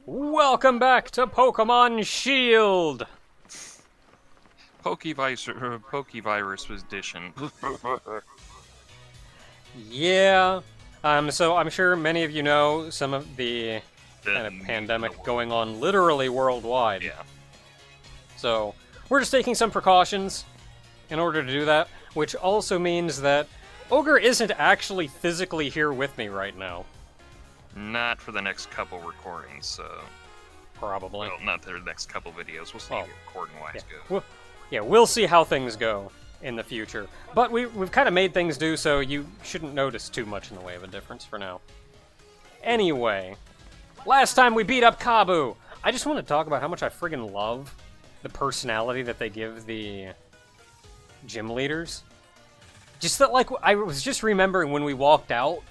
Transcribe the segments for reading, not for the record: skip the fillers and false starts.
Welcome back to Pokémon Shield! Pokevirus edition. Yeah, so I'm sure many of you know some of the kind of pandemic going on literally worldwide. Yeah. So, we're just taking some precautions in order to do that, which also means that Ogre isn't actually physically here with me right now. Not for the next couple recordings, so... Probably. Well, not the next couple videos. We'll see how recording-wise goes. We'll see how things go in the future. But we've kind of made things do, so you shouldn't notice too much in the way of a difference for now. Anyway, last time we beat up Kabu. I just want to talk about how much I friggin' love the personality that they give the gym leaders. Just that, like, I was just remembering when we walked out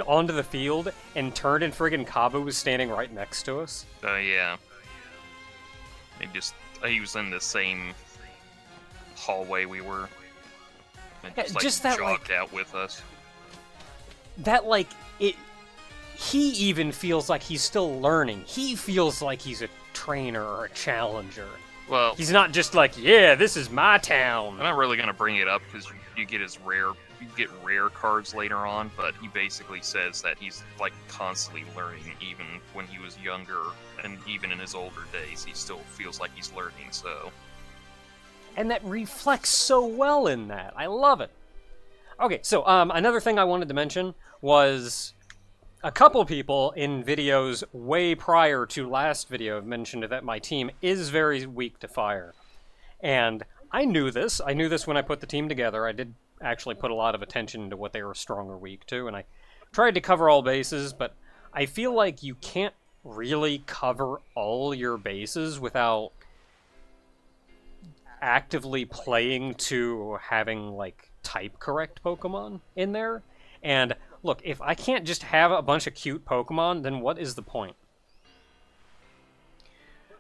onto the field and turned and friggin' Kabu was standing right next to us. Yeah. He was in the same hallway we were. And just that, jogged out with us. That, he even feels like he's still learning. He feels like he's a trainer or a challenger. Well, he's not just like, yeah, this is my town. I'm not really gonna bring it up because you get rare cards later on, but he basically says that he's like constantly learning, even when he was younger, and even in his older days, he still feels like he's learning. So, and that reflects so well in that. I love it. Okay, so another thing I wanted to mention was a couple people in videos way prior to last video have mentioned that my team is very weak to fire. And I knew this. I knew this when I put the team together. I did actually put a lot of attention into what they were strong or weak to, and I tried to cover all bases, but I feel like you can't really cover all your bases without actively playing to having, like, type-correct Pokemon in there. And look, if I can't just have a bunch of cute Pokemon, then what is the point?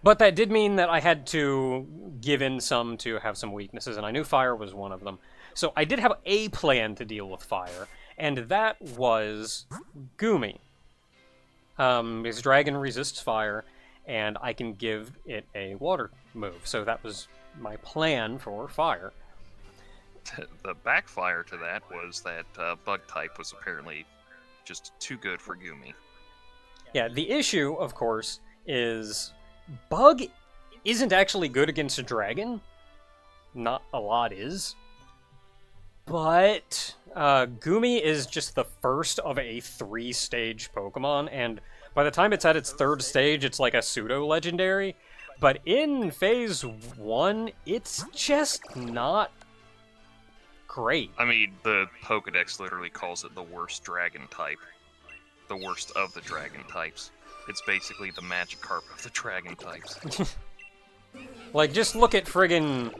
But that did mean that I had to give in some to have some weaknesses, and I knew fire was one of them. So I did have a plan to deal with fire, and that was Goomy. His dragon resists fire, and I can give it a water move. So that was my plan for fire. The backfire to that was that bug type was apparently just too good for Goomy. Yeah, the issue, of course, is bug isn't actually good against a dragon. Not a lot is. But Goomy is just the first of a 3-stage Pokemon, and by the time it's at its 3rd stage, it's like a pseudo-legendary. But in Phase 1, it's just not great. I mean, the Pokedex literally calls it the worst dragon type. The worst of the dragon types. It's basically the Magikarp of the dragon types. Like, just look at friggin'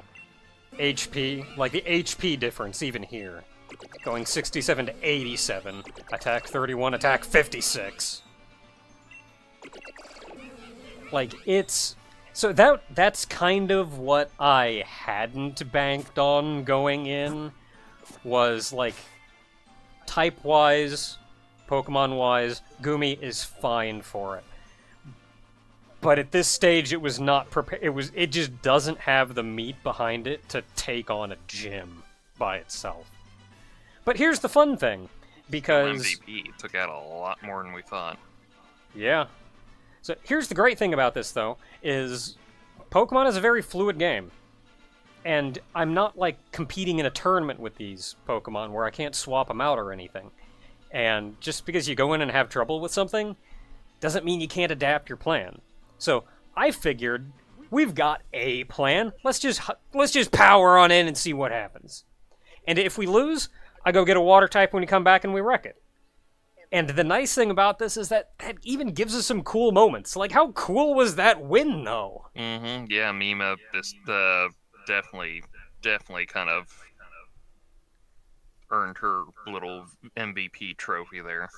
HP. Like, the HP difference even here. Going 67 to 87. Attack 31, attack 56. Like, it's... So that's kind of what I hadn't banked on going in, was, like, type-wise, Pokemon-wise, Goomy is fine for it. But at this stage, it was not prepared. It just doesn't have the meat behind it to take on a gym by itself. But here's the fun thing, because MVP took out a lot more than we thought. Yeah. So here's the great thing about this, though, is Pokemon is a very fluid game. And I'm not, like, competing in a tournament with these Pokemon where I can't swap them out or anything. And just because you go in and have trouble with something doesn't mean you can't adapt your plan. So I figured we've got a plan. Let's just power on in and see what happens. And if we lose, I go get a water type when we come back and we wreck it. And the nice thing about this is that even gives us some cool moments. Like, how cool was that win, though? Mm-hmm. Yeah, Mima just definitely kind of earned her little MVP trophy there.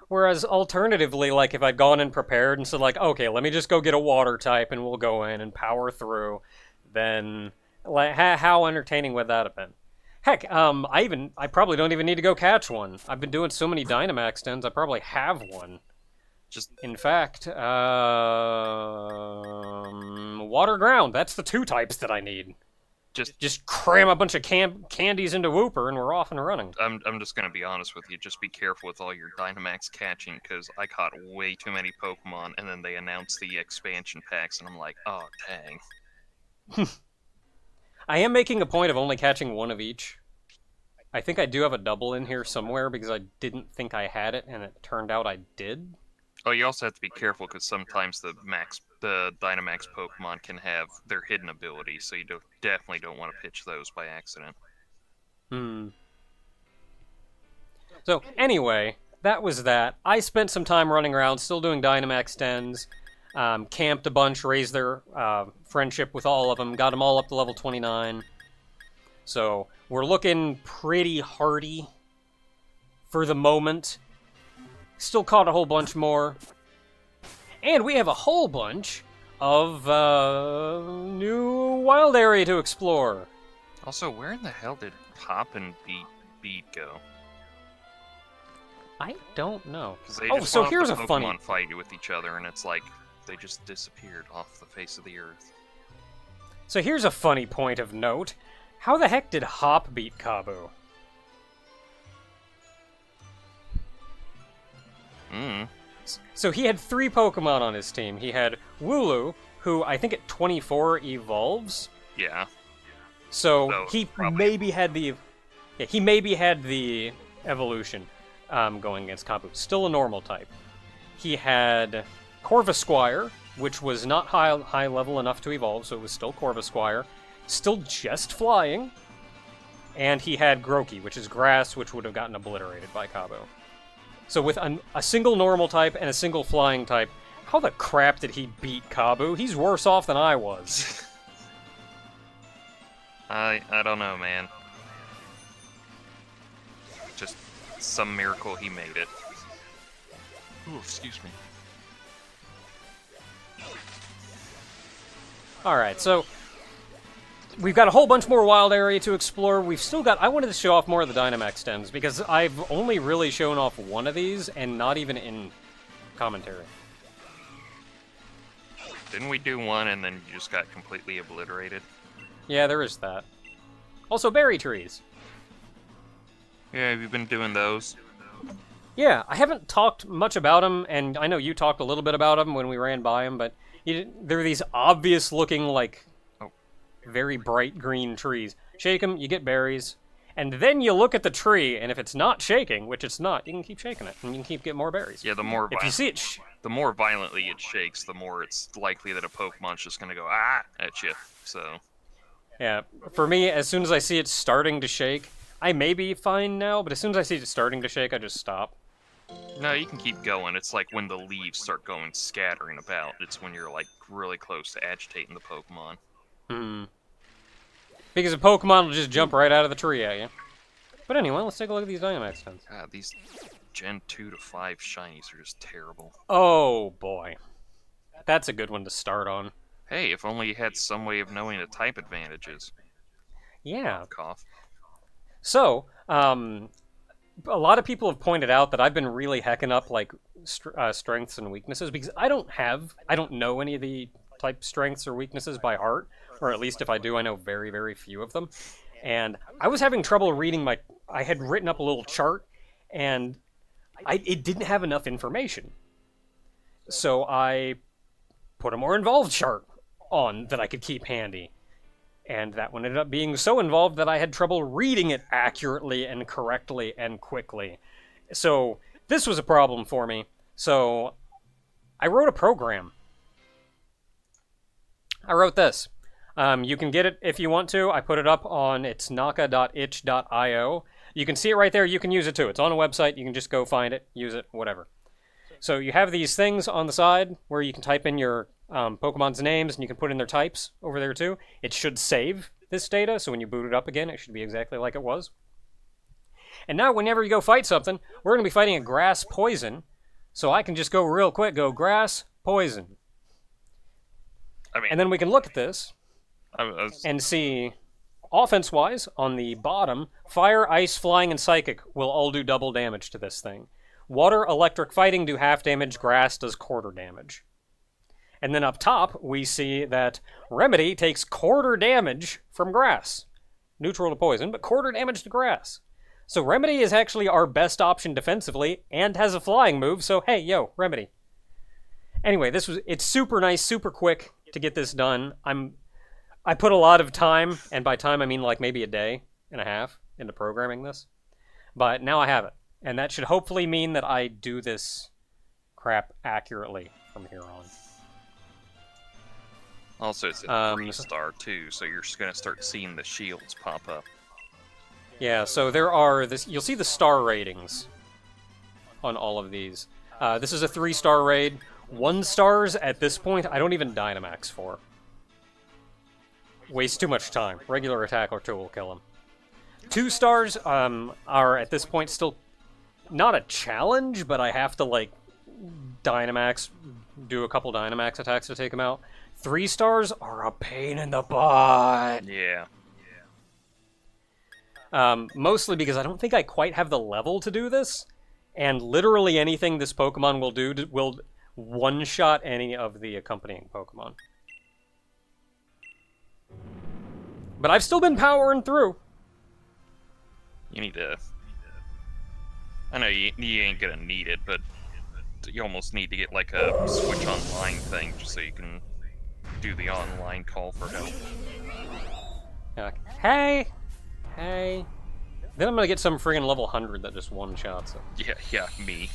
Whereas alternatively, like, if I'd gone in prepared and said, like, okay, let me just go get a water type and we'll go in and power through, then, like, how entertaining would that have been? Heck, I probably don't even need to go catch one. I've been doing so many Dynomax dens, I probably have one. Just In fact, water ground. That's the 2 types that I need. Just cram a bunch of candies into Wooper and we're off and running. I'm just gonna be honest with you. Just be careful with all your Dynomax catching, because I caught way too many Pokemon, and then they announced the expansion packs, and I'm like, oh dang. I am making a point of only catching 1 of each. I think I do have a double in here somewhere because I didn't think I had it, and it turned out I did. Oh, you also have to be careful because sometimes the Dynamax Pokemon can have their hidden abilities, so you definitely don't want to pitch those by accident. So anyway, that was that. I spent some time running around, still doing Dynamax dens, camped a bunch, raised their friendship with all of them, got them all up to level 29. So we're looking pretty hardy for the moment. Still caught a whole bunch more. And we have a whole bunch of new wild area to explore. Also, where in the hell did Pop and Beat go? I don't know. Oh, so here's a funny Pokemon fight with each other, and it's like they just disappeared off the face of the earth. So here's a funny point of note. How the heck did Hop beat Kabu? So he had 3 Pokemon on his team. He had Wooloo, who I think at 24 evolves. Yeah. So he maybe had the evolution going against Kabu. Still a normal type. He had Corvisquire, which was not high level enough to evolve, so it was still Corvisquire. Still just flying. And he had Grookey, which is grass, which would have gotten obliterated by Kabu. So with a single normal type and a single flying type, how the crap did he beat Kabu? He's worse off than I was. I don't know, man. Just some miracle he made it. Ooh, excuse me. Alright, so we've got a whole bunch more wild area to explore. We've still got... I wanted to show off more of the Dynomax dens, because I've only really shown off 1 of these, and not even in commentary. Didn't we do 1 and then you just got completely obliterated? Yeah, there is that. Also, berry trees. Yeah, have you been doing those? Yeah, I haven't talked much about them, and I know you talked a little bit about them when we ran by them, but they're these obvious-looking, like... very bright green trees. Shake them, you get berries, and then you look at the tree, and if it's not shaking, which it's not, you can keep shaking it, and you can keep getting more berries. Yeah, the more if you see it, the more violently it shakes, the more it's likely that a Pokemon's just gonna go ah at you. So. Yeah, for me, as soon as I see it starting to shake, I may be fine now, but as soon as I see it starting to shake, I just stop. No, you can keep going. It's like when the leaves start going scattering about. It's when you're like really close to agitating the Pokemon. Because a Pokemon will just jump right out of the tree at you. But anyway, let's take a look at these Dynomax dens. God, these Gen 2 to 5 shinies are just terrible. Oh, boy. That's a good one to start on. Hey, if only you had some way of knowing the type advantages. Yeah. Cough. So, a lot of people have pointed out that I've been really hecking up, like, strengths and weaknesses, because I don't know any of the type strengths or weaknesses by heart, or at least if I do, I know very, very few of them. And I was having trouble reading I had written up a little chart, and it didn't have enough information. So I put a more involved chart on that I could keep handy. And that one ended up being so involved that I had trouble reading it accurately and correctly and quickly. So this was a problem for me. So I wrote a program. I wrote this. You can get it if you want to. I put it up on it's naka.itch.io. You can see it right there. You can use it too. It's on a website. You can just go find it, use it, whatever. So you have these things on the side where you can type in your Pokemon's names and you can put in their types over there too. It should save this data, so when you boot it up again, it should be exactly like it was. And now whenever you go fight something, we're going to be fighting a grass poison. So I can just go real quick, go grass, poison. And then we can look at this and see, offense-wise, on the bottom, fire, ice, flying, and psychic will all do double damage to this thing. Water, electric, fighting do half damage, grass does quarter damage. And then up top, we see that Remedy takes quarter damage from grass. Neutral to poison, but quarter damage to grass. So Remedy is actually our best option defensively, and has a flying move, so hey, yo, Remedy. Anyway, it's super nice, super quick to get this done. I put a lot of time, and by time I mean like maybe a day and a half into programming this. But now I have it. And that should hopefully mean that I do this crap accurately from here on. Also, it's a 3-star too, so you're just gonna start seeing the shields pop up. Yeah, so there are you'll see the star ratings on all of these. This is a 3-star raid. 1 stars at this point, I don't even Dynomax for. Waste too much time. Regular attack or 2 will kill him. 2 stars are at this point still not a challenge, but I have to like Dynamax, do a couple Dynamax attacks to take him out. 3 stars are a pain in the butt. Yeah. Mostly because I don't think I quite have the level to do this, and literally anything this Pokemon will do will one-shot any of the accompanying Pokemon. But I've still been powering through. You need to... I know you ain't gonna need it, but you almost need to get like a Switch Online thing just so you can do the online call for help. Hey! Hey. Then I'm gonna get some friggin' level 100 that just one-shots it. Yeah, me.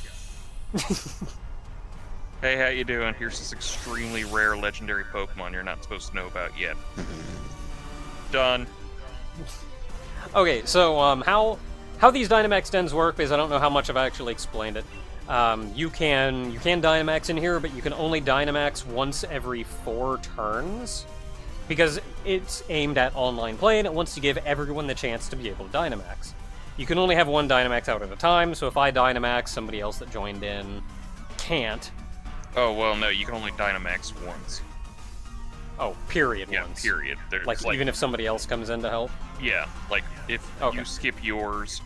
Hey, how you doing? Here's this extremely rare legendary Pokemon you're not supposed to know about yet. Done. Okay, so how these Dynamax dens work, because I don't know how much I've actually explained it. You can Dynamax in here, but you can only Dynamax once every 4 turns, because it's aimed at online play and it wants to give everyone the chance to be able to Dynamax. You can only have 1 Dynamax out at a time, so if I Dynamax, somebody else that joined in can't. Oh, well, no, you can only Dynamax once. Oh, period. Yeah, once. period. Like, even if somebody else comes in to help? Yeah, like, if you skip yours,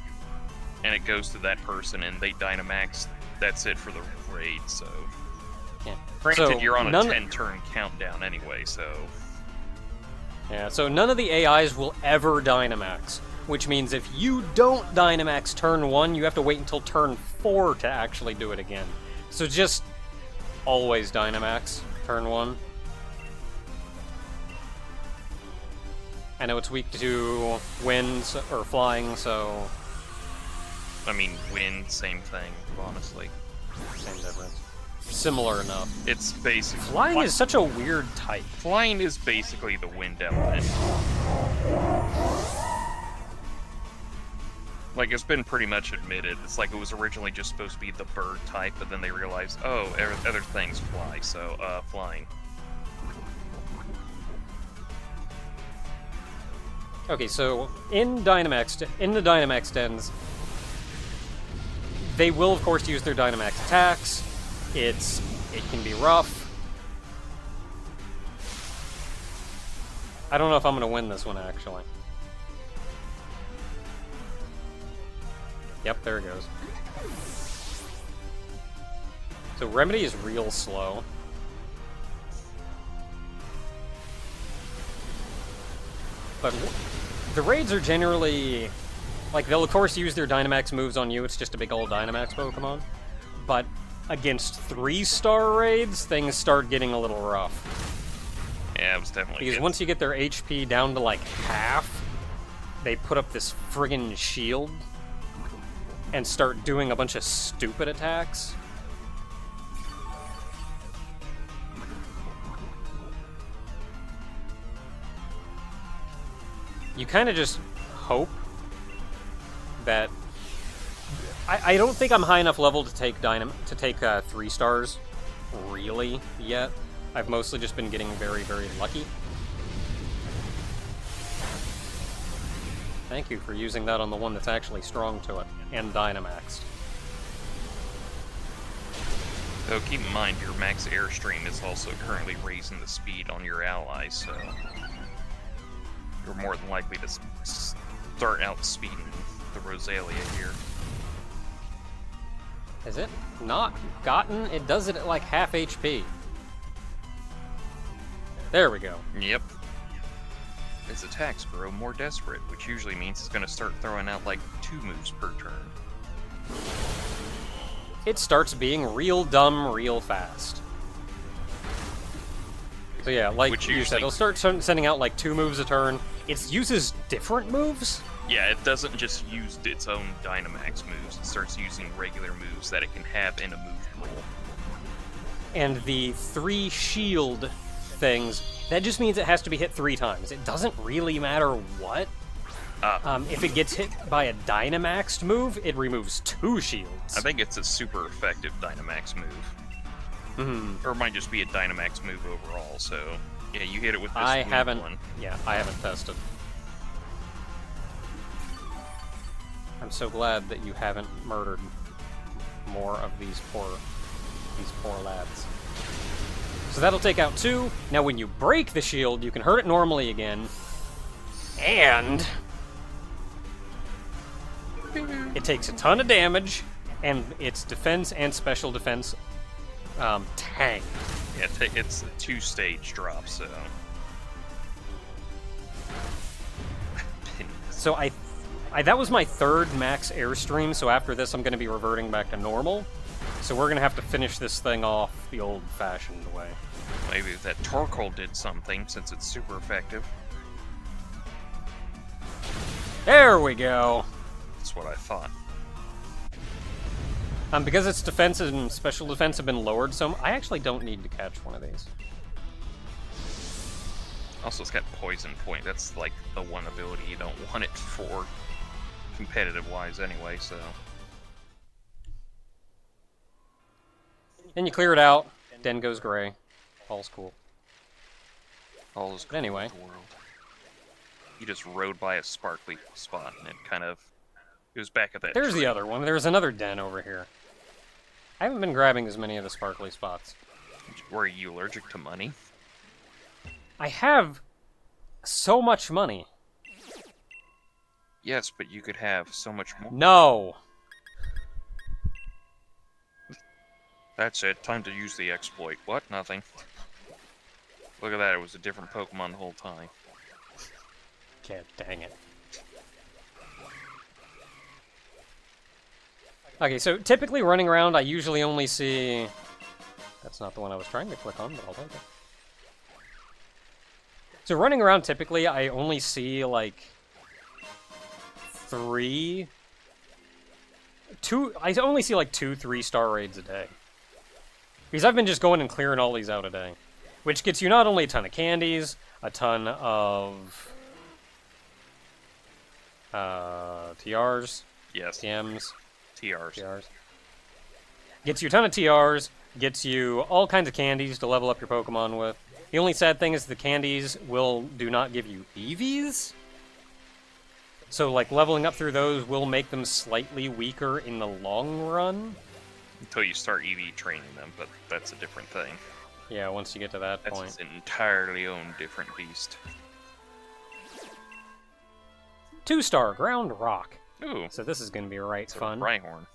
and it goes to that person, and they Dynamax, that's it for the raid, so... Yeah. Granted, So, you're on a 10-turn countdown anyway, so... Yeah, so none of the AIs will ever Dynamax, which means if you don't Dynamax turn 1, you have to wait until turn 4 to actually do it again. So just always Dynamax turn 1. I know it's weak to wind or flying, so... I mean, wind, same thing, honestly. Same difference. Similar enough. It's basically... Flying is such a weird type. Flying is basically the wind element. Like, it's been pretty much admitted. It's like it was originally just supposed to be the bird type, but then they realized, oh, other things fly, so, flying. Okay, so in the Dynamax dens, they will of course use their Dynamax attacks. It can be rough. I don't know if I'm gonna win this one actually. Yep, there it goes. So Remedy is real slow. But the raids are generally... Like, they'll of course use their Dynamax moves on you, it's just a big old Dynamax Pokemon. But against 3-star raids, things start getting a little rough. Yeah, it was definitely Because once you get their HP down to like half, they put up this friggin' shield and start doing a bunch of stupid attacks. You kind of just hope that... I don't think I'm high enough level to take 3 stars, really, yet. I've mostly just been getting very, very lucky. Thank you for using that on the one that's actually strong to it, and Dynamaxed. Though keep in mind, your max airstream is also currently raising the speed on your allies, so... You're more than likely to start outspeeding the Rosalia here. Is it not gotten? It does it at like half HP. There we go. Yep. Its attacks grow more desperate, which usually means it's going to start throwing out like 2 moves per turn. It starts being real dumb real fast. So yeah, like Which you said, usually- it'll start sending out like 2 moves a turn. It uses different moves? Yeah, it doesn't just use its own Dynomax moves. It starts using regular moves that it can have in a move pool. And the 3 shield things, that just means it has to be hit 3 times. It doesn't really matter what. If it gets hit by a Dynamaxed move, it removes 2 shields. I think it's a super effective Dynomax move. Mm-hmm. Or it might just be a Dynamax move overall, so... Yeah, you hit it with this I weird haven't. one. Yeah, I haven't tested. I'm so glad that you haven't murdered more of these poor lads. So that'll take out 2. Now when you break the shield, you can hurt it normally again. And it takes a ton of damage, and its defense and special defense tank. Yeah, it's a 2-stage drop, so... So I that was my 3rd max airstream, so after this I'm going to be reverting back to normal. So we're going to have to finish this thing off the old-fashioned way. Maybe that Torkoal did something, since it's super effective. There we go! That's what I thought. Because its defense and special defense have been lowered some, I actually don't need to catch one of these. Also, it's got Poison Point. That's like the one ability you don't want it for competitive-wise anyway, so... Then you clear it out, Den goes gray. All's cool. All is But anyway. cool in the world. You just rode by a sparkly spot, and it kind of... It was back at that There's tree. the other one. There's another Den over here. I haven't been grabbing as many of the sparkly spots. Were you allergic to money? I have so much money. Yes, but you could have so much more. No! That's it. Time to use the exploit. What? Nothing. Look at that. It was a different Pokemon the whole time. God dang it. Okay, so typically running around, I usually only see... That's not the one I was trying to click on, but I'll take it. So running around, typically, I only see, like... 2... I only see, like, 2 3-star raids a day. Because I've been just going and clearing all these out a day. Which gets you not only a ton of candies, a ton of... TRs, Yes. TMs... TRs. TRs. Gets you a ton of TRs, gets you all kinds of candies to level up your Pokemon with. The only sad thing is the candies do not give you EVs. So, like, leveling up through those will make them slightly weaker in the long run. Until you start EV training them, but that's a different thing. Yeah, once you get to that That's point. an entirely own different beast. 2-star Ground Rock. Ooh, So this is going to be right it's a fun. Rhyhorn.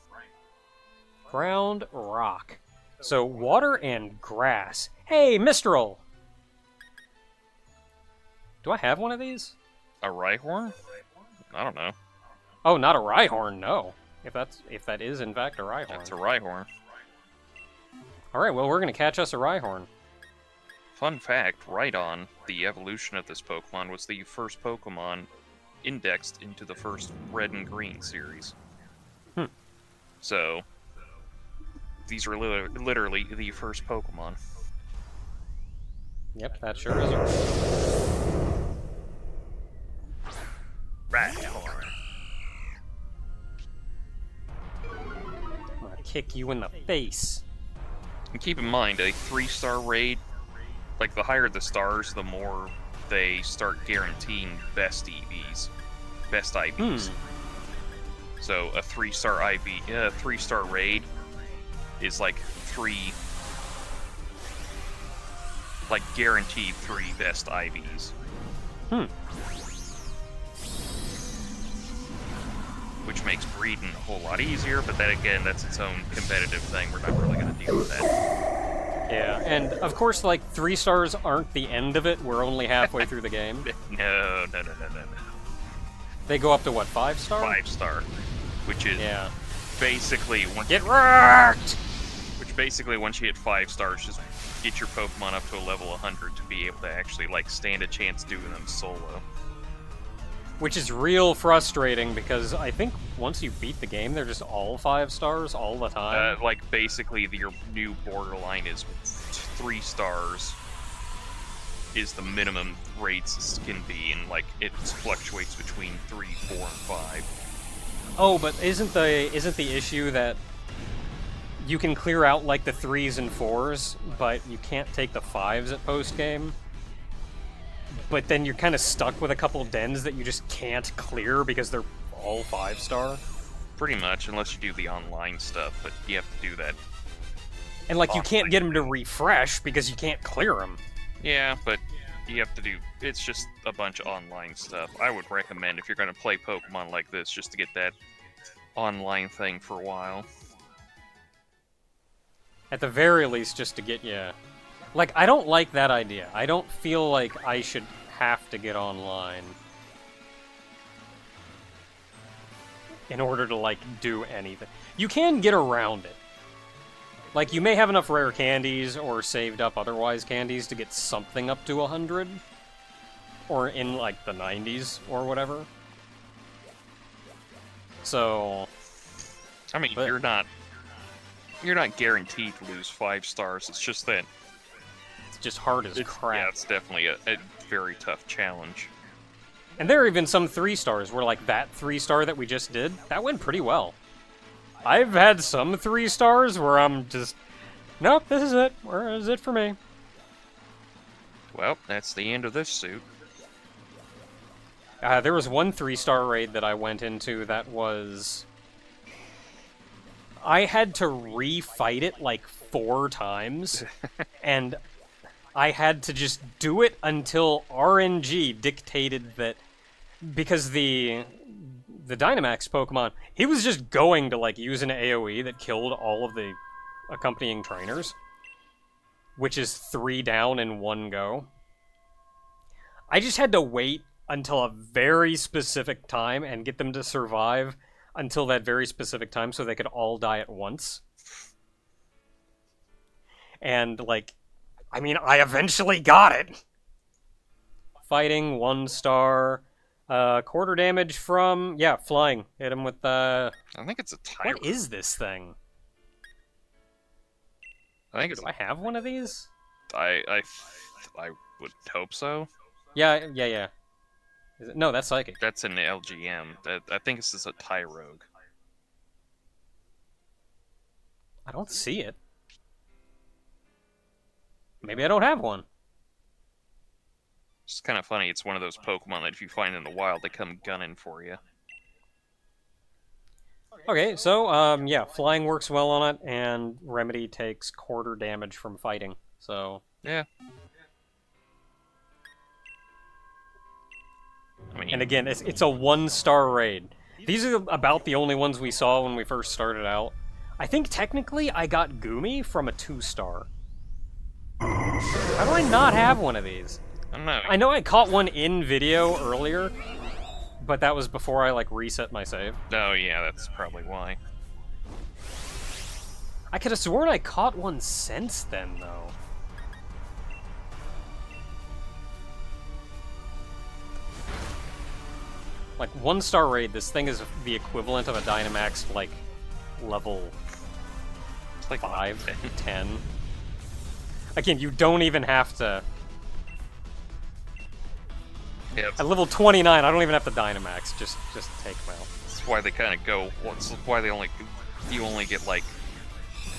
Ground Rock. So water and grass. Hey, Mistral! Do I have one of these? A Rhyhorn? I don't know. Oh, not a Rhyhorn, no. If that is in fact a Rhyhorn. It's a Rhyhorn. Alright, well we're gonna catch us a Rhyhorn. Fun fact, Rhydon, the evolution of this Pokemon, was the first Pokemon indexed into the first Red and Green series. So, these are literally the first Pokemon. Yep, that sure is. Rhyhorn. I'm gonna kick you in the face. And keep in mind, a 3-star raid, like the higher the stars, the more they start guaranteeing best EVs, best IVs. So a 3-star IV, 3-star raid is like guaranteed 3 best IVs. which makes breeding a whole lot easier, but then again, that's its own competitive thing. We're not really going to deal with that. Yeah, and of course, like, 3 stars aren't the end of it. We're only halfway through the game. No. They go up to what, 5 star? 5 star, which is basically get wrecked. Which basically, once you hit 5 stars, just get your Pokemon up to a level 100 to be able to actually like stand a chance doing them solo. Which is real frustrating because I think once you beat the game, they're just all 5 stars all the time. Like basically, your new borderline is 3 stars. Is the minimum rates can be, and like it fluctuates between 3, 4, and 5. Oh, but isn't the issue that you can clear out like the 3s and 4s, but you can't take the 5s at post game? But then you're kind of stuck with a couple dens that you just can't clear because they're all 5 star. Pretty much, unless you do the online stuff, but you have to do that. And like you can't get them to refresh because you can't clear them. Yeah, but you have to do... It's just a bunch of online stuff. I would recommend, if you're going to play Pokemon like this, just to get that online thing for a while. At the very least, just to get you... Like, I don't like that idea. I don't feel like I should have to get online in order to, like, do anything. You can get around it. Like, you may have enough rare candies or saved up otherwise candies to get something up to 100. Or in, like, the 90s or whatever. So... I mean, you're not guaranteed to lose 5 stars. It's just that... It's just hard as crap. Yeah, it's definitely a very tough challenge. And there are even some 3 stars where, like, that 3 star that we just did, that went pretty well. I've had some 3 stars where I'm just, nope, this is it. Where is it for me? Well, that's the end of this suit. There was one 3-star raid that I went into that was... I had to refight it like 4 times, and I had to just do it until RNG dictated that, because the Dynomax Pokemon, he was just going to, like, use an AoE that killed all of the accompanying trainers, which is 3 down in 1 go. I just had to wait until a very specific time and get them to survive until that very specific time so they could all die at once. And, like, I mean, I eventually got it! Fighting, 1 star... quarter damage from... Yeah, flying. Hit him with, I think it's a Tyro. What is this thing? I think it's... Do I have one of these? I would hope so. Yeah. Is it? No, that's Psychic. That's an LGM. I think this is a Tyrogue. I don't see it. Maybe I don't have one. It's kind of funny. It's one of those Pokemon that if you find in the wild, they come gunning for you. Okay, so, yeah, flying works well on it, and Remedy takes quarter damage from fighting, so... Yeah. I mean, and again, it's a 1-star raid. These are about the only ones we saw when we first started out. I think technically I got Goomy from a 2-star. How do I not have one of these? I don't know. I know I caught one in video earlier, but that was before I, like, reset my save. Oh, yeah, that's probably why. I could have sworn I caught one since then, though. Like, 1-star raid, this thing is the equivalent of a Dynamax, like, level... It's like 5, 10. Again, you don't even have to... Yeah, At level 29, I don't even have to Dynamax, just take them out. that's why they kind of go... That's why they you only get, like...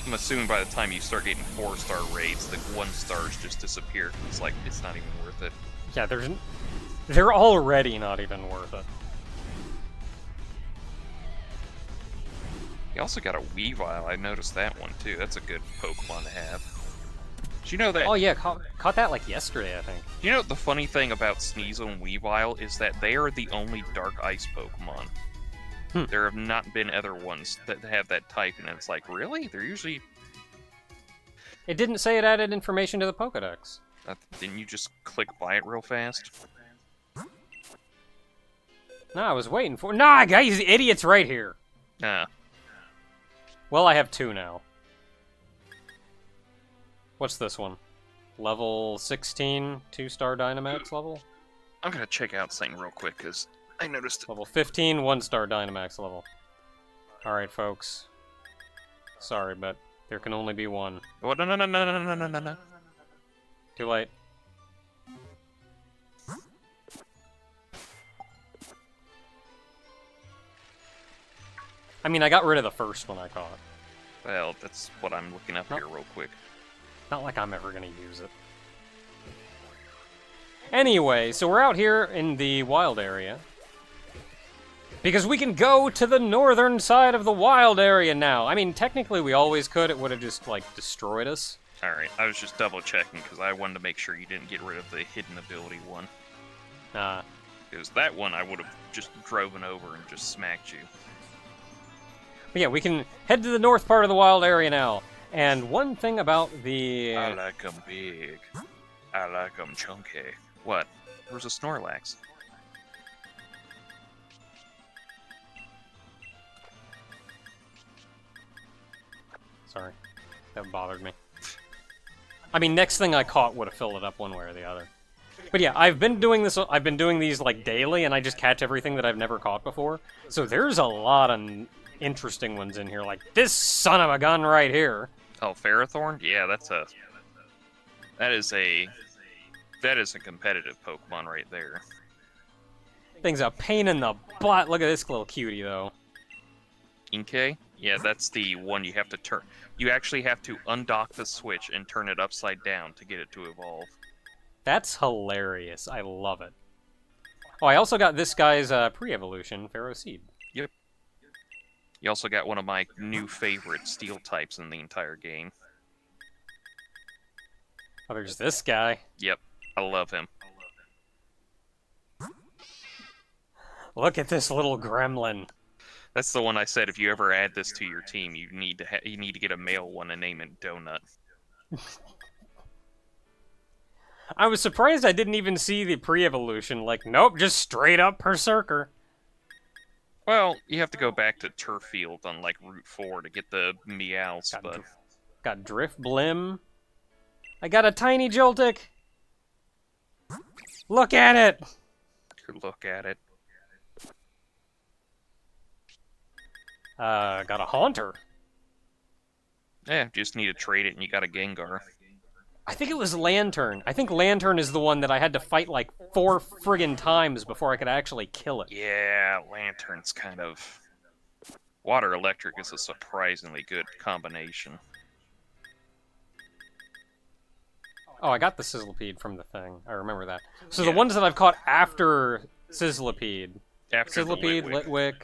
I'm assuming by the time you start getting 4-star raids, the 1-stars just disappear. It's like, it's not even worth it. Yeah, they're already not even worth it. You also got a Weavile. I noticed that one, too. That's a good Pokemon to have. Do you know that... Oh yeah, caught that like yesterday, I think. You know the funny thing about Sneasel and Weavile is that they are the only Dark Ice Pokemon. There have not been other ones that have that type, and it's like, really? They're usually... It didn't say it added information to the Pokedex. Didn't you just click by it real fast? No, I was waiting for... Nah, guys, idiots right here. Ah. Well, I have 2 now. What's this one? Level 16, 2-star Dynamax level? I'm gonna check out something real quick, because I noticed... Level 15, 1-star Dynamax level. Alright, folks. Sorry, but there can only be one. Oh, no. Too late. I mean, I got rid of the first one I caught. Well, that's what I'm looking up here real quick. Not like I'm ever gonna use it. Anyway, so we're out here in the wild area. Because we can go to the northern side of the wild area now. I mean, technically we always could. It would have just, like, destroyed us. Alright, I was just double-checking, because I wanted to make sure you didn't get rid of the hidden ability one. Because that one I would have just driven over and just smacked you. But yeah, we can head to the north part of the wild area now. And one thing about the... I like them big. I like them chunky. What? Where's a Snorlax? Sorry. That bothered me. I mean, next thing I caught would have filled it up one way or the other. But yeah, I've been doing these, like, daily, and I just catch everything that I've never caught before. So there's a lot of interesting ones in here, like this son of a gun right here. Oh, Ferrothorn? Yeah, that is a competitive Pokemon right there. Thing's a pain in the butt. Look at this little cutie, though. Inkay? Yeah, that's the one you have to turn. You actually have to undock the switch and turn it upside down to get it to evolve. That's hilarious. I love it. Oh, I also got this guy's pre-evolution, Pharaoh Seed. Yep. You also got one of my new favorite steel types in the entire game. Oh, there's this guy. Yep, I love him. Look at this little gremlin. That's the one I said if you ever add this to your team, you need to get a male one and name it Donut. I was surprised I didn't even see the pre-evolution. Like, nope, just straight up Berserker. Well, you have to go back to Turffield on, like, Route 4 to get the Meows, but... Got Drift Blim. I got a tiny Joltik. Look at it! Look at it. Got a Haunter. Yeah, just need to trade it and you got a Gengar. I think it was Lantern. I think Lantern is the one that I had to fight like 4 friggin' times before I could actually kill it. Yeah, Lantern's kind of... Water Electric is a surprisingly good combination. Oh, I got the Sizzlipede from the thing. I remember that. So the ones that I've caught after Sizzlipede... Sizzlipede, Litwick...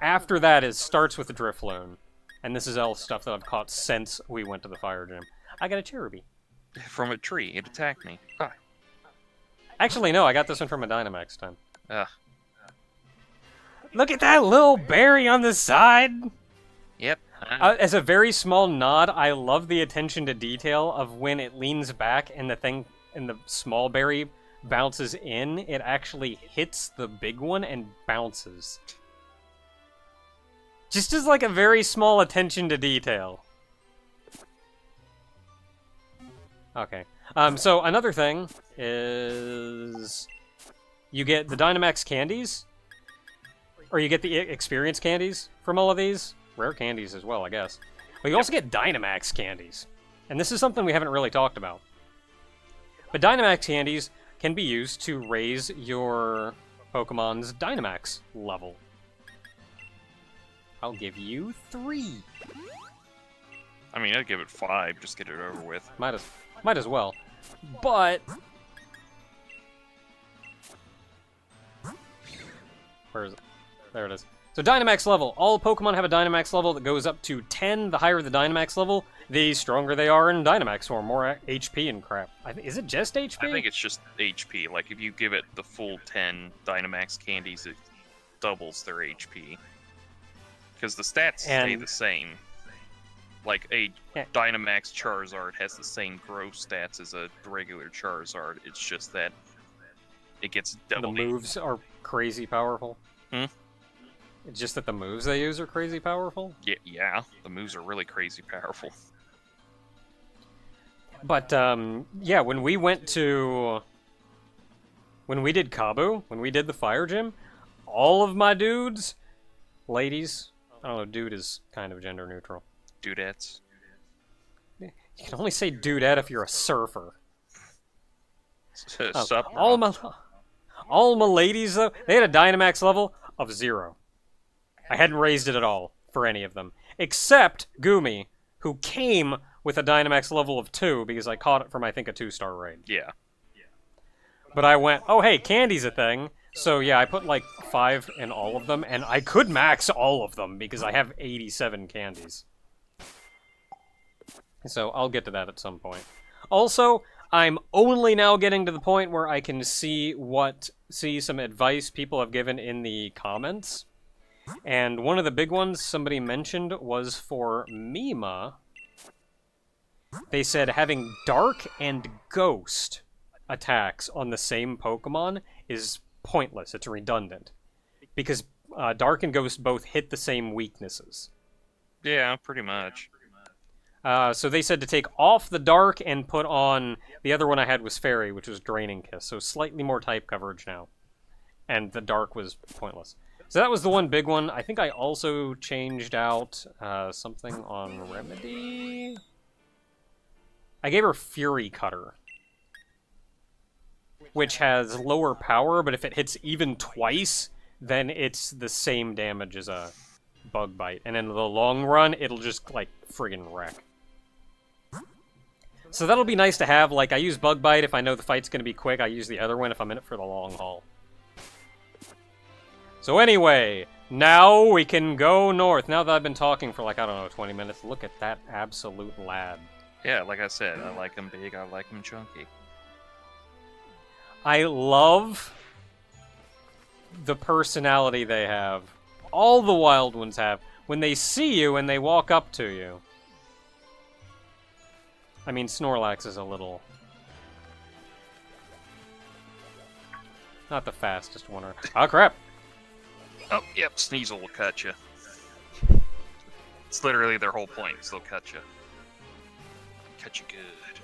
After that, it starts with the Drifloon. And this is all stuff that I've caught since we went to the Fire Gym. I got a Cherubi. From a tree. It attacked me. Ah. Actually, no, I got this one from a Dynomax time. Ugh. Look at that little berry on the side! Yep. As a very small nod, I love the attention to detail of when it leans back and the thing, and the small berry bounces in, it actually hits the big one and bounces. Just as like a very small attention to detail. Okay. So another thing is you get the Dynomax Candies, or you get the experience candies from all of these. Rare candies as well, I guess. But you also get Dynomax Candies. And this is something we haven't really talked about. But Dynomax Candies can be used to raise your Pokemon's Dynamax level. I'll give you 3. I mean, I'd give it 5, just get it over with. Might as well. But... Where is it? There it is. So Dynamax level. All Pokemon have a Dynamax level that goes up to 10. The higher the Dynamax level, the stronger they are in Dynamax form. More HP and crap. Is it just HP? I think it's just HP. Like, if you give it the full 10 Dynamax Candies, it doubles their HP. Because the stats stay the same. Like, a Dynomax Charizard has the same growth stats as a regular Charizard. It's just that it gets double. The moves are crazy powerful. It's just that the moves they use are crazy powerful? Yeah, the moves are really crazy powerful. But, yeah, when we did Kabu, when we did the fire gym, all of my dudes, ladies, I don't know, dude is kind of gender neutral. Dudettes. You can only say dudette if you're a surfer. Sup? All my ladies, though, they had a Dynamax level of 0. I hadn't raised it at all for any of them. Except Gumi, who came with a Dynamax level of 2 because I caught it from, I think, a 2-star raid. Yeah. But I went, oh hey, Candy's a thing. So yeah, I put like 5 in all of them, and I could max all of them because I have 87 candies. So I'll get to that at some point. Also, I'm only now getting to the point where I can see some advice people have given in the comments. And one of the big ones somebody mentioned was for Mima. They said having Dark and Ghost attacks on the same Pokemon is pointless. It's redundant. Because Dark and Ghost both hit the same weaknesses. Yeah, pretty much. So they said to take off the Dark and put on... The other one I had was Fairy, which was Draining Kiss. So slightly more type coverage now. And the Dark was pointless. So that was the one big one. I think I also changed out something on Remedy. I gave her Fury Cutter, which has lower power, but if it hits even twice, then it's the same damage as a Bug Bite. And in the long run, it'll just, like, friggin' wreck. So that'll be nice to have. Like, I use Bug Bite if I know the fight's gonna be quick. I use the other one if I'm in it for the long haul. So anyway, now we can go north. Now that I've been talking for, like, I don't know, 20 minutes, look at that absolute lad. Yeah, like I said, I like him big, I like him chunky. I love the personality they have. All the wild ones have. When they see you and they walk up to you. I mean, Snorlax is a little... not the fastest one. Oh, crap! Oh, yep, Sneasel will cut you. It's literally their whole point, is they'll cut you. Cut you good.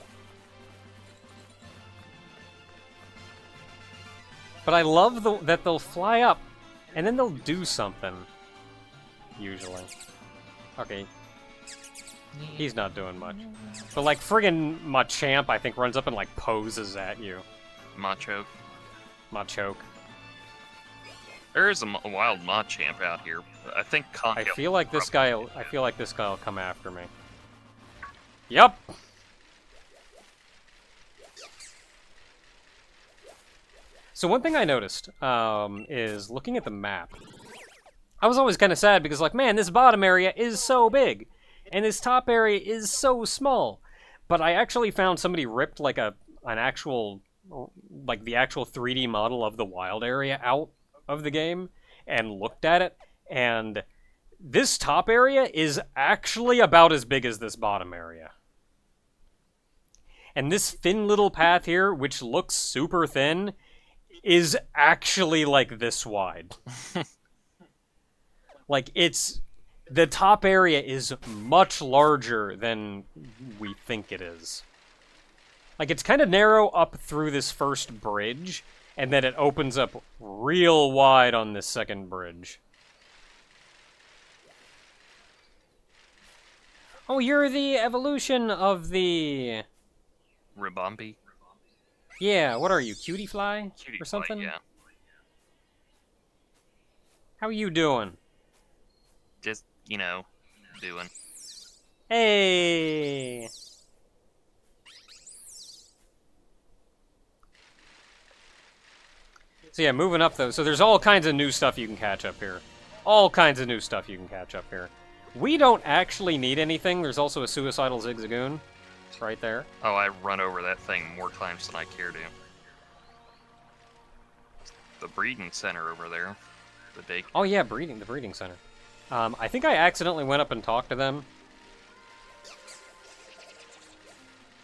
But I love that they'll fly up, and then they'll do something. Usually. Okay. He's not doing much. But, like, friggin' Machamp, I think, runs up and, like, poses at you. Machoke. Machoke. There is a wild Machamp out here. I think I feel like this guy will come after me. Yup! So one thing I noticed is looking at the map. I was always kind of sad because, like, man, this bottom area is so big, and this top area is so small. But I actually found somebody ripped like the actual 3D model of the wild area out of the game and looked at it, and this top area is actually about as big as this bottom area. And this thin little path here, which looks super thin, is actually like this wide. Like, the top area is much larger than we think it is. Like, it's kind of narrow up through this first bridge, and then it opens up real wide on this second bridge. Oh, you're the evolution of the... Ribombee? Yeah, what are you, Cutie Fly? Cutie or something? Fly, yeah. How are you doing? Just, you know, doing. Hey! So yeah, moving up though. So there's all kinds of new stuff you can catch up here. All kinds of new stuff you can catch up here. We don't actually need anything. There's also a Suicidal Zigzagoon. It's right there. Oh, I run over that thing more times than I care to. The breeding center over there. The big... Oh yeah, the breeding center. I think I accidentally went up and talked to them.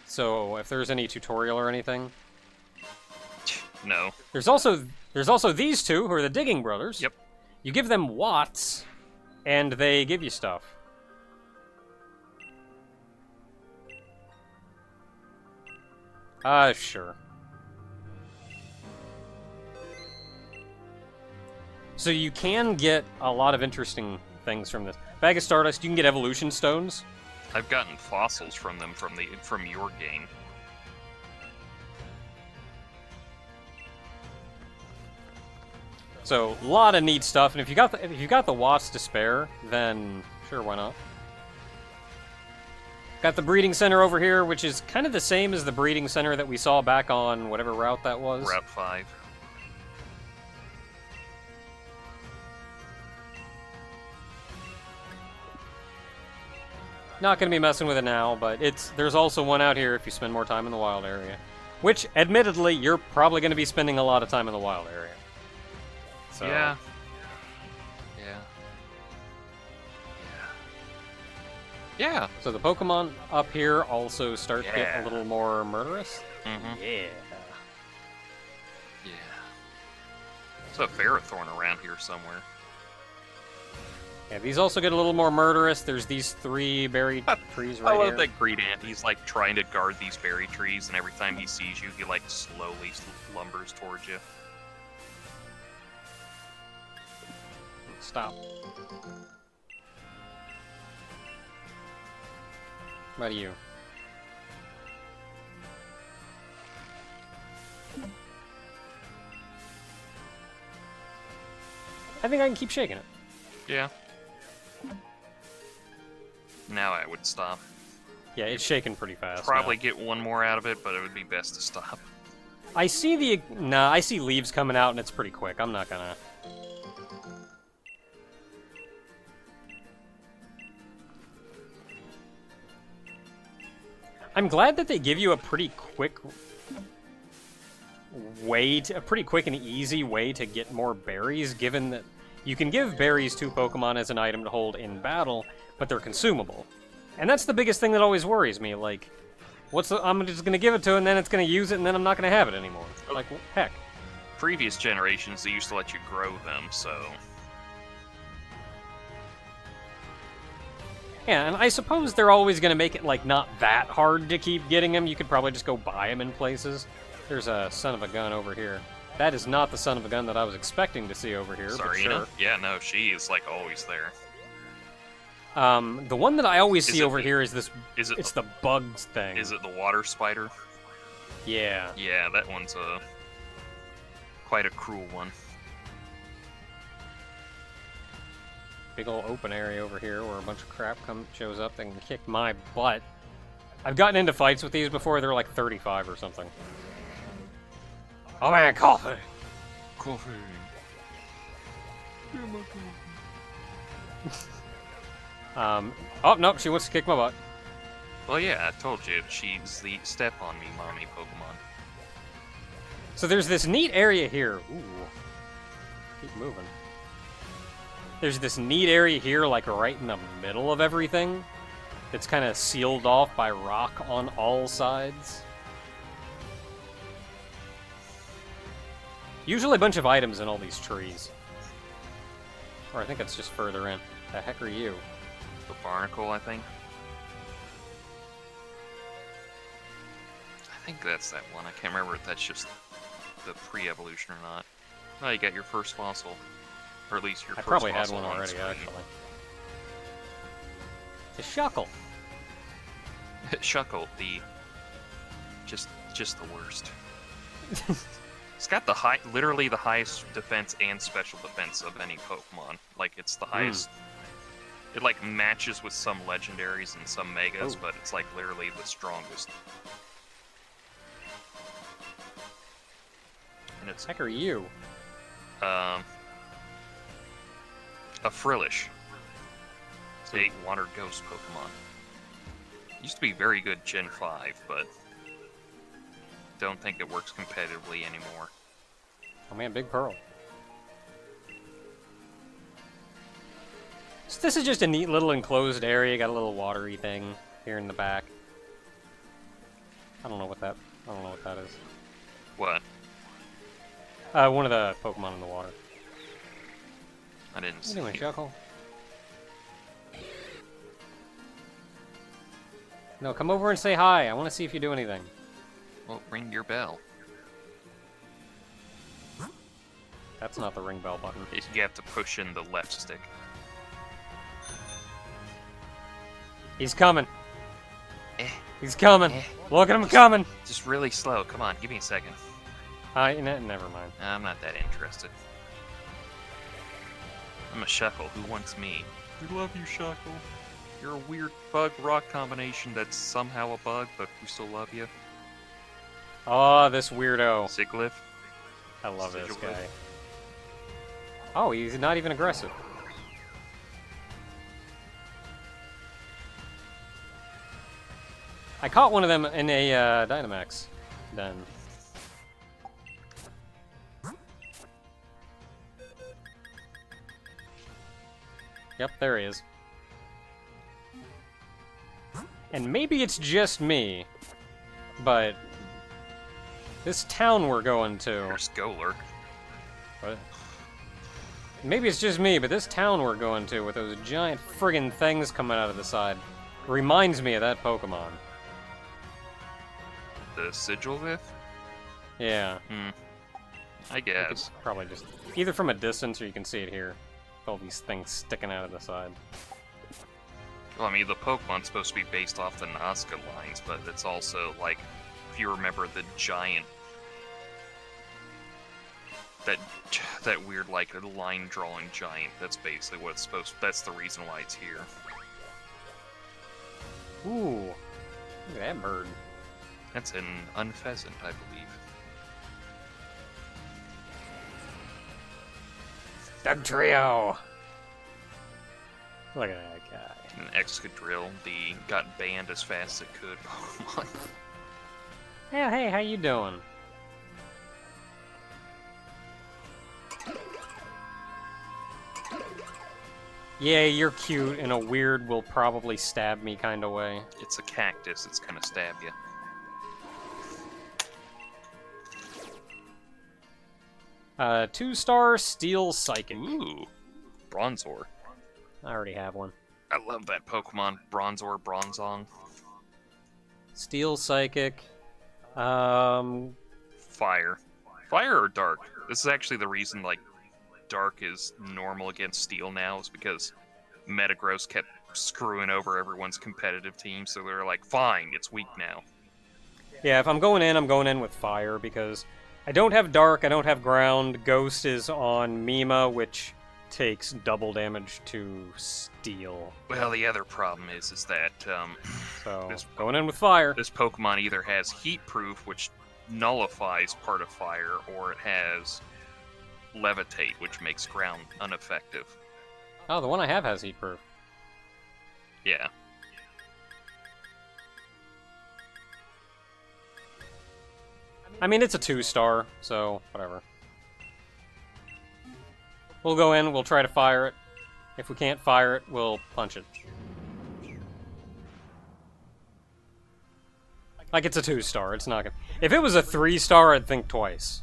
So if there's any tutorial or anything. No. There's also these two who are the Digging Brothers. Yep. You give them watts, and they give you stuff. Sure. So you can get a lot of interesting things from this. Bag of Stardust, you can get evolution stones. I've gotten fossils from them from your game. So a lot of neat stuff, and if you got the watts to spare, then sure, why not? Got the breeding center over here, which is kind of the same as the breeding center that we saw back on whatever route that was. Route 5. Not going to be messing with it now, but there's also one out here if you spend more time in the wild area. Which, admittedly, you're probably going to be spending a lot of time in the wild area. So. Yeah. Yeah. So the Pokemon up here also start to get a little more murderous? Mm-hmm. Yeah. Yeah. There's a Ferrothorn around here somewhere. Yeah, these also get a little more murderous. There's these 3 berry trees right I love here. that Greed Ant. He's like trying to guard these berry trees, and every time he sees you, he like slowly lumbers towards you. Stop. What about you? I think I can keep shaking it. Yeah. Now I would stop. Yeah, it's shaking pretty fast. Probably now. get one more out of it, but it would be best to stop. I see I see leaves coming out, and it's pretty quick. I'm not gonna. I'm glad that they give you a pretty quick a pretty quick and easy way to get more berries, given that you can give berries to Pokemon as an item to hold in battle, but they're consumable. And that's the biggest thing that always worries me, like, I'm just gonna give it to it, and then it's gonna use it, and then I'm not gonna have it anymore. Like, heck. Previous generations, they used to let you grow them, so... Yeah, and I suppose they're always gonna make it, like, not that hard to keep getting them. You could probably just go buy them in places. There's a son of a gun over here. That is not the son of a gun that I was expecting to see over here, Sorry, but sure. Yeah, no, she is, like, always there. The one that I always see over here is this. It's the bugs thing. Is it the water spider? Yeah. Yeah, that one's quite a cruel one. Big old open area over here where a bunch of crap shows up that can kick my butt. I've gotten into fights with these before. They're like 35 or something. Oh man, coffee! Coffee. Oh, no, she wants to kick my butt. Well, yeah, I told you, she's the step on me mommy Pokemon. So there's this neat area here. Ooh. Keep moving. There's this neat area here, like right in the middle of everything. It's kind of sealed off by rock on all sides. Usually a bunch of items in all these trees. Or I think it's just further in. The heck are you? The barnacle, I think. I think that's that one. I can't remember if that's just the pre-evolution or not. Oh, you got your first fossil. Or at least your I first probably had fossil one on already, screen. actually. It's Shuckle. Shuckle, just the worst. It's got literally the highest defense and special defense of any Pokemon. Like, it's the highest. It, like, matches with some legendaries and some megas, but it's, like, literally the strongest. And it's... Heck are you? A Frillish. It's a water ghost Pokemon. Used to be very good Gen 5, but don't think it works competitively anymore. Oh man, Big Pearl. So this is just a neat little enclosed area. Got a little watery thing here in the back. I don't know what that is. What? One of the Pokemon in the water. I didn't see Anyway, it. Shuckle. No, come over and say hi. I want to see if you do anything. Well, ring your bell. That's not the ring bell button. You have to push in the left stick. He's coming. Eh. He's coming. Eh. Look at him coming. Just really slow. Come on, give me a second. Never mind. I'm not that interested. I'm a Shuckle. Who wants me? We love you, Shuckle. You're a weird bug-rock combination that's somehow a bug, but we still love you. Oh, this weirdo. Siglif. I love this Sigilif. guy. Oh, he's not even aggressive. I caught one of them in a Dynomax den. Yep, there he is. And maybe it's just me, but this town we're going to... There's Golurk. What? Maybe it's just me, but this town we're going to with those giant friggin' things coming out of the side reminds me of that Pokemon. The Sigilif? Yeah. I You could guess. probably just... Either from a distance or you can see it here. All these things sticking out of the side. Well, I mean, the Pokemon's supposed to be based off the Nazca lines, but it's also, like, if you remember the giant... That weird, like, line-drawing giant, that's basically what it's supposed to... That's the reason why it's here. Ooh. Look at that bird. That's an Unpheasant, I believe. Dugtrio! Look at that guy. An Excadrill, the got banned as fast as it could Pokemon. Hey, how you doing? Yeah, you're cute in a weird, will probably stab me kind of way. It's a cactus, it's gonna stab you. Two-star Steel Psychic. Ooh, Bronzor. I already have one. I love that Pokemon, Bronzor, Bronzong. Steel Psychic. Fire. Fire or Dark? This is actually the reason, like, Dark is normal against Steel now, is because Metagross kept screwing over everyone's competitive team, so they're like, fine, it's weak now. Yeah, if I'm going in with Fire, because I don't have Dark, I don't have Ground. Ghost is on Mima, which takes double damage to Steel. Well, the other problem is that, So, This- going in with Fire. this Pokemon either has Heat Proof, which nullifies part of Fire, or it has Levitate, which makes Ground ineffective. Oh, the one I have has Heat Proof. Yeah. I mean, it's a 2-star, so whatever. We'll go in, we'll try to fire it. If we can't fire it, we'll punch it. Like, it's a 2-star, it's not gonna... If it was a 3-star, I'd think twice.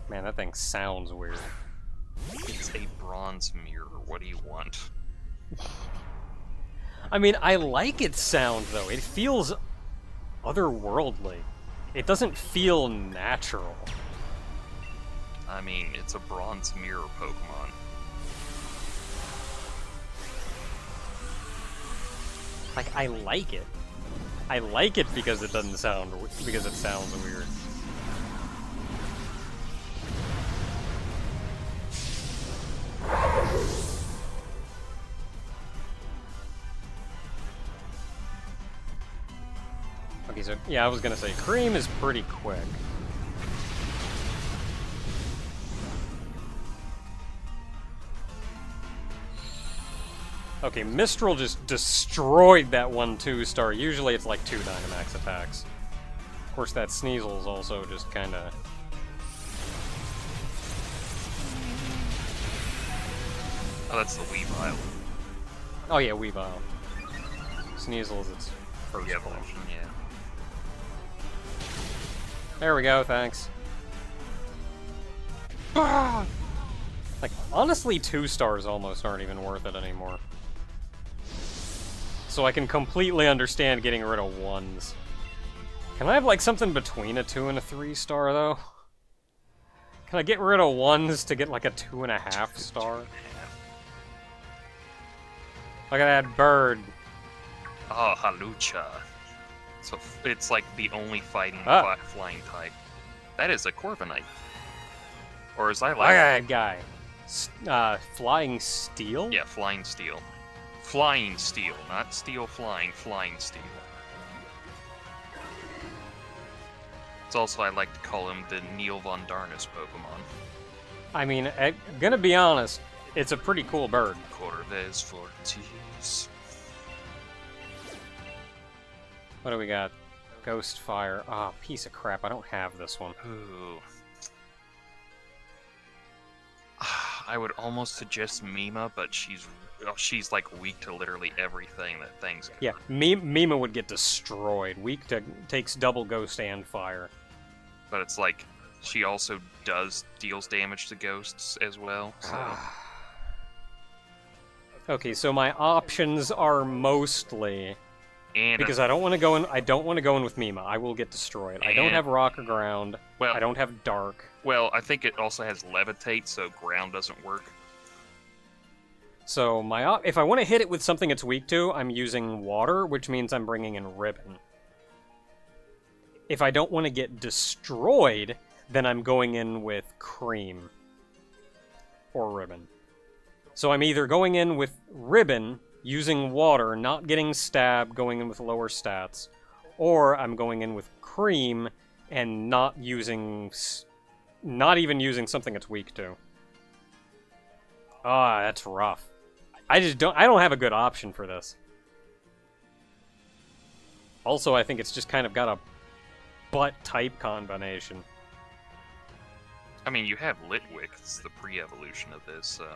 Man, that thing sounds weird. It's a bronze mirror. What do you want? I mean, I like its sound, though. It feels otherworldly. It doesn't feel natural. I mean, it's a bronze mirror Pokemon. Like, I like it. I like it because it doesn't sound... because it sounds weird. Okay, so, yeah, I was gonna say, Cream is pretty quick. Okay, Mistral just destroyed that 1-2-star. Usually it's like 2 Dynamax attacks. Of course, that Sneasel's also just kinda... Oh, that's the Weavile. Oh yeah, Weavile. Sneasel is its first The form. evolution, yeah. There we go, thanks. Like, honestly, 2 stars almost aren't even worth it anymore. So I can completely understand getting rid of 1s. Can I have, like, something between a 2 and a 3 star, though? Can I get rid of 1s to get, like, a 2.5 star? Look at that bird. Oh, Halucha. So it's like the only fighting flying type. That is a Corviknight. Or as I Look like... at that guy. Flying Steel? Yeah, Flying Steel. Flying Steel, not Steel Flying, Flying Steel. It's also, I like to call him the Neil Von Darnus Pokemon. I mean, I'm gonna be honest, it's a pretty cool bird. Corvez Fortis. What do we got? Ghost Fire. Ah, oh, piece of crap. I don't have this one. Ooh. I would almost suggest Mima, but she's like weak to literally everything that things. Yeah, Mima would get destroyed. Weak to takes double Ghost and Fire. But it's like she also deals damage to ghosts as well. So. Okay, so my options are mostly and because I don't want to go in. I don't want to go in with Mima. I will get destroyed. I don't have Rock or Ground. Well, I don't have Dark. Well, I think it also has Levitate, so Ground doesn't work. So if I want to hit it with something it's weak to, I'm using Water, which means I'm bringing in Ribbon. If I don't want to get destroyed, then I'm going in with Cream or Ribbon. So I'm either going in with Ribbon, using Water, not getting stabbed, going in with lower stats, or I'm going in with Cream and not even using something it's weak to. Ah, that's rough. I don't have a good option for this. Also, I think it's just kind of got a butt-type combination. I mean, you have Litwick, it's the pre-evolution of this, so...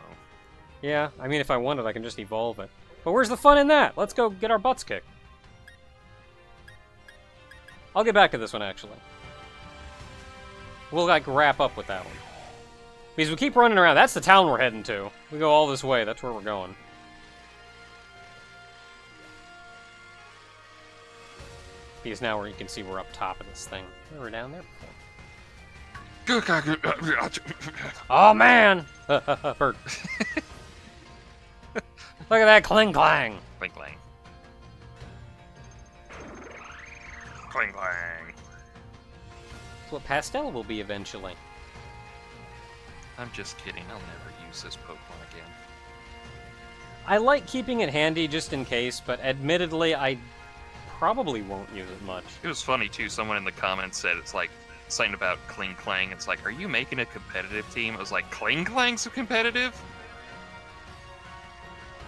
Yeah, I mean, if I wanted, I can just evolve it. But where's the fun in that? Let's go get our butts kicked. I'll get back to this one, actually. We'll, like, wrap up with that one. Because we keep running around. That's the town we're heading to. We go all this way. That's where we're going. Because now you can see we're up top of this thing. We were down there before. Oh, man! Bird. Look at that cling clang. Cling clang. Cling clang. That's what Pastel will be eventually. I'm just kidding. I'll never use this Pokemon again. I like keeping it handy just in case, but admittedly, I probably won't use it much. It was funny, too. Someone in the comments said it's like something about Kling Clang. It's like, are you making a competitive team? I was like, Kling Clang's so competitive?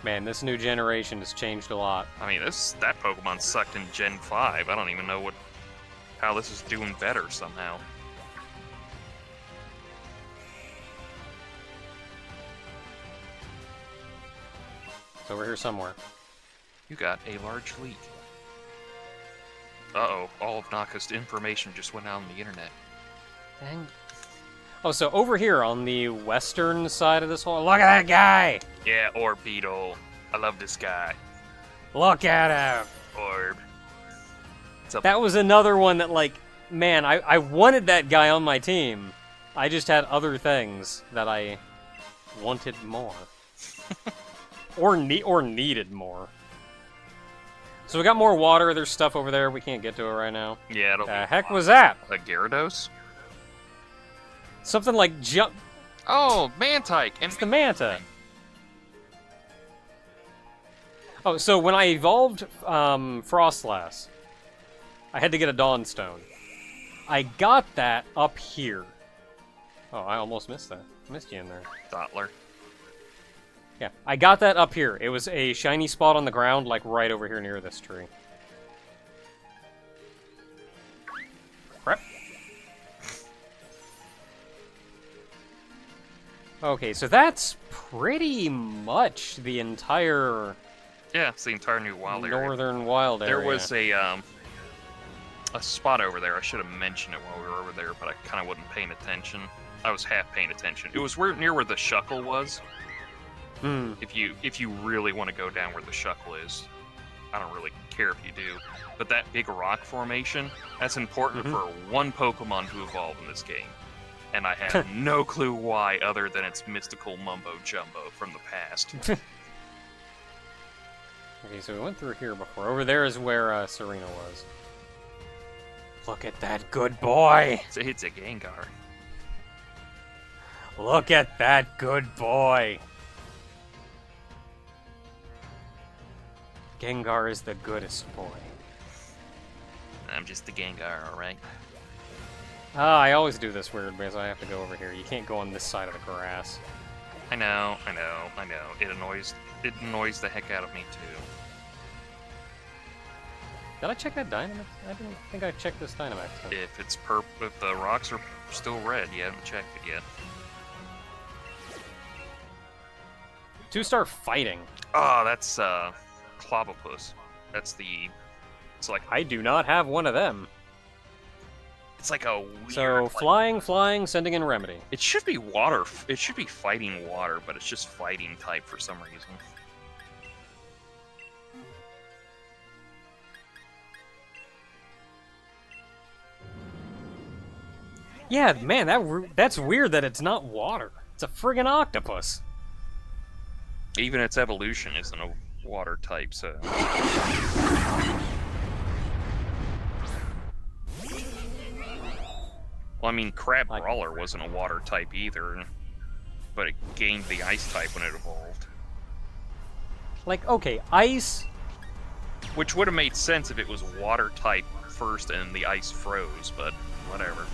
Man, this new generation has changed a lot. I mean, that Pokemon sucked in Gen 5. I don't even know how this is doing better somehow. So we're here somewhere. You got a large leak. Uh-oh, all of Naka's information just went out on the internet. Dang. Oh, so over here on the western side of this whole... Look at that guy! Yeah, Orb Beetle. I love this guy. Look at him! Orb. That was another one that, like, man, I wanted that guy on my team. I just had other things that I wanted more. or needed more. So we got more water. There's stuff over there. We can't get to it right now. Yeah, it'll The heck was that? A Gyarados? Something like jump. Oh, Mantike! It's the Manta. Oh, so when I evolved Frostlass, I had to get a Dawnstone. I got that up here. Oh, I almost missed that. Missed you in there. Dottler. Yeah, I got that up here. It was a shiny spot on the ground, like right over here near this tree. Crap. Okay, so that's pretty much the entire Yeah, it's the entire new wild area. northern wild area. There was a spot over there. I should have mentioned it while we were over there, but I kind of wasn't paying attention. I was half paying attention. It was near where the Shuckle was. Hmm. If you really want to go down where the Shuckle is, I don't really care if you do. But that big rock formation, that's important for one Pokemon to evolve in this game. And I have no clue why, other than it's mystical mumbo jumbo from the past. Okay, so we went through here before. Over there is where Serena was. Look at that good boy! It's a Gengar. Look at that good boy! Gengar is the goodest boy. I'm just the Gengar, alright? I always do this weird because I have to go over here. You can't go on this side of the grass. I know. It annoys the heck out of me too. Did I check that Dynomax? I didn't think I checked this Dynomax thing. If the rocks are still red, you haven't checked it yet. 2-star fighting. Oh, that's Clobopus. It's like I do not have one of them. it's like a weird. So flying, sending in Remedy. It should be water. It should be fighting water, but it's just fighting type for some reason. Yeah, man, that's weird that it's not water. It's a friggin' octopus. Even its evolution isn't a water type, so. Well, I mean, Crab Brawler wasn't a water type either, but it gained the ice type when it evolved. Like, okay, ice. Which would have made sense if it was water type first and the ice froze, but whatever.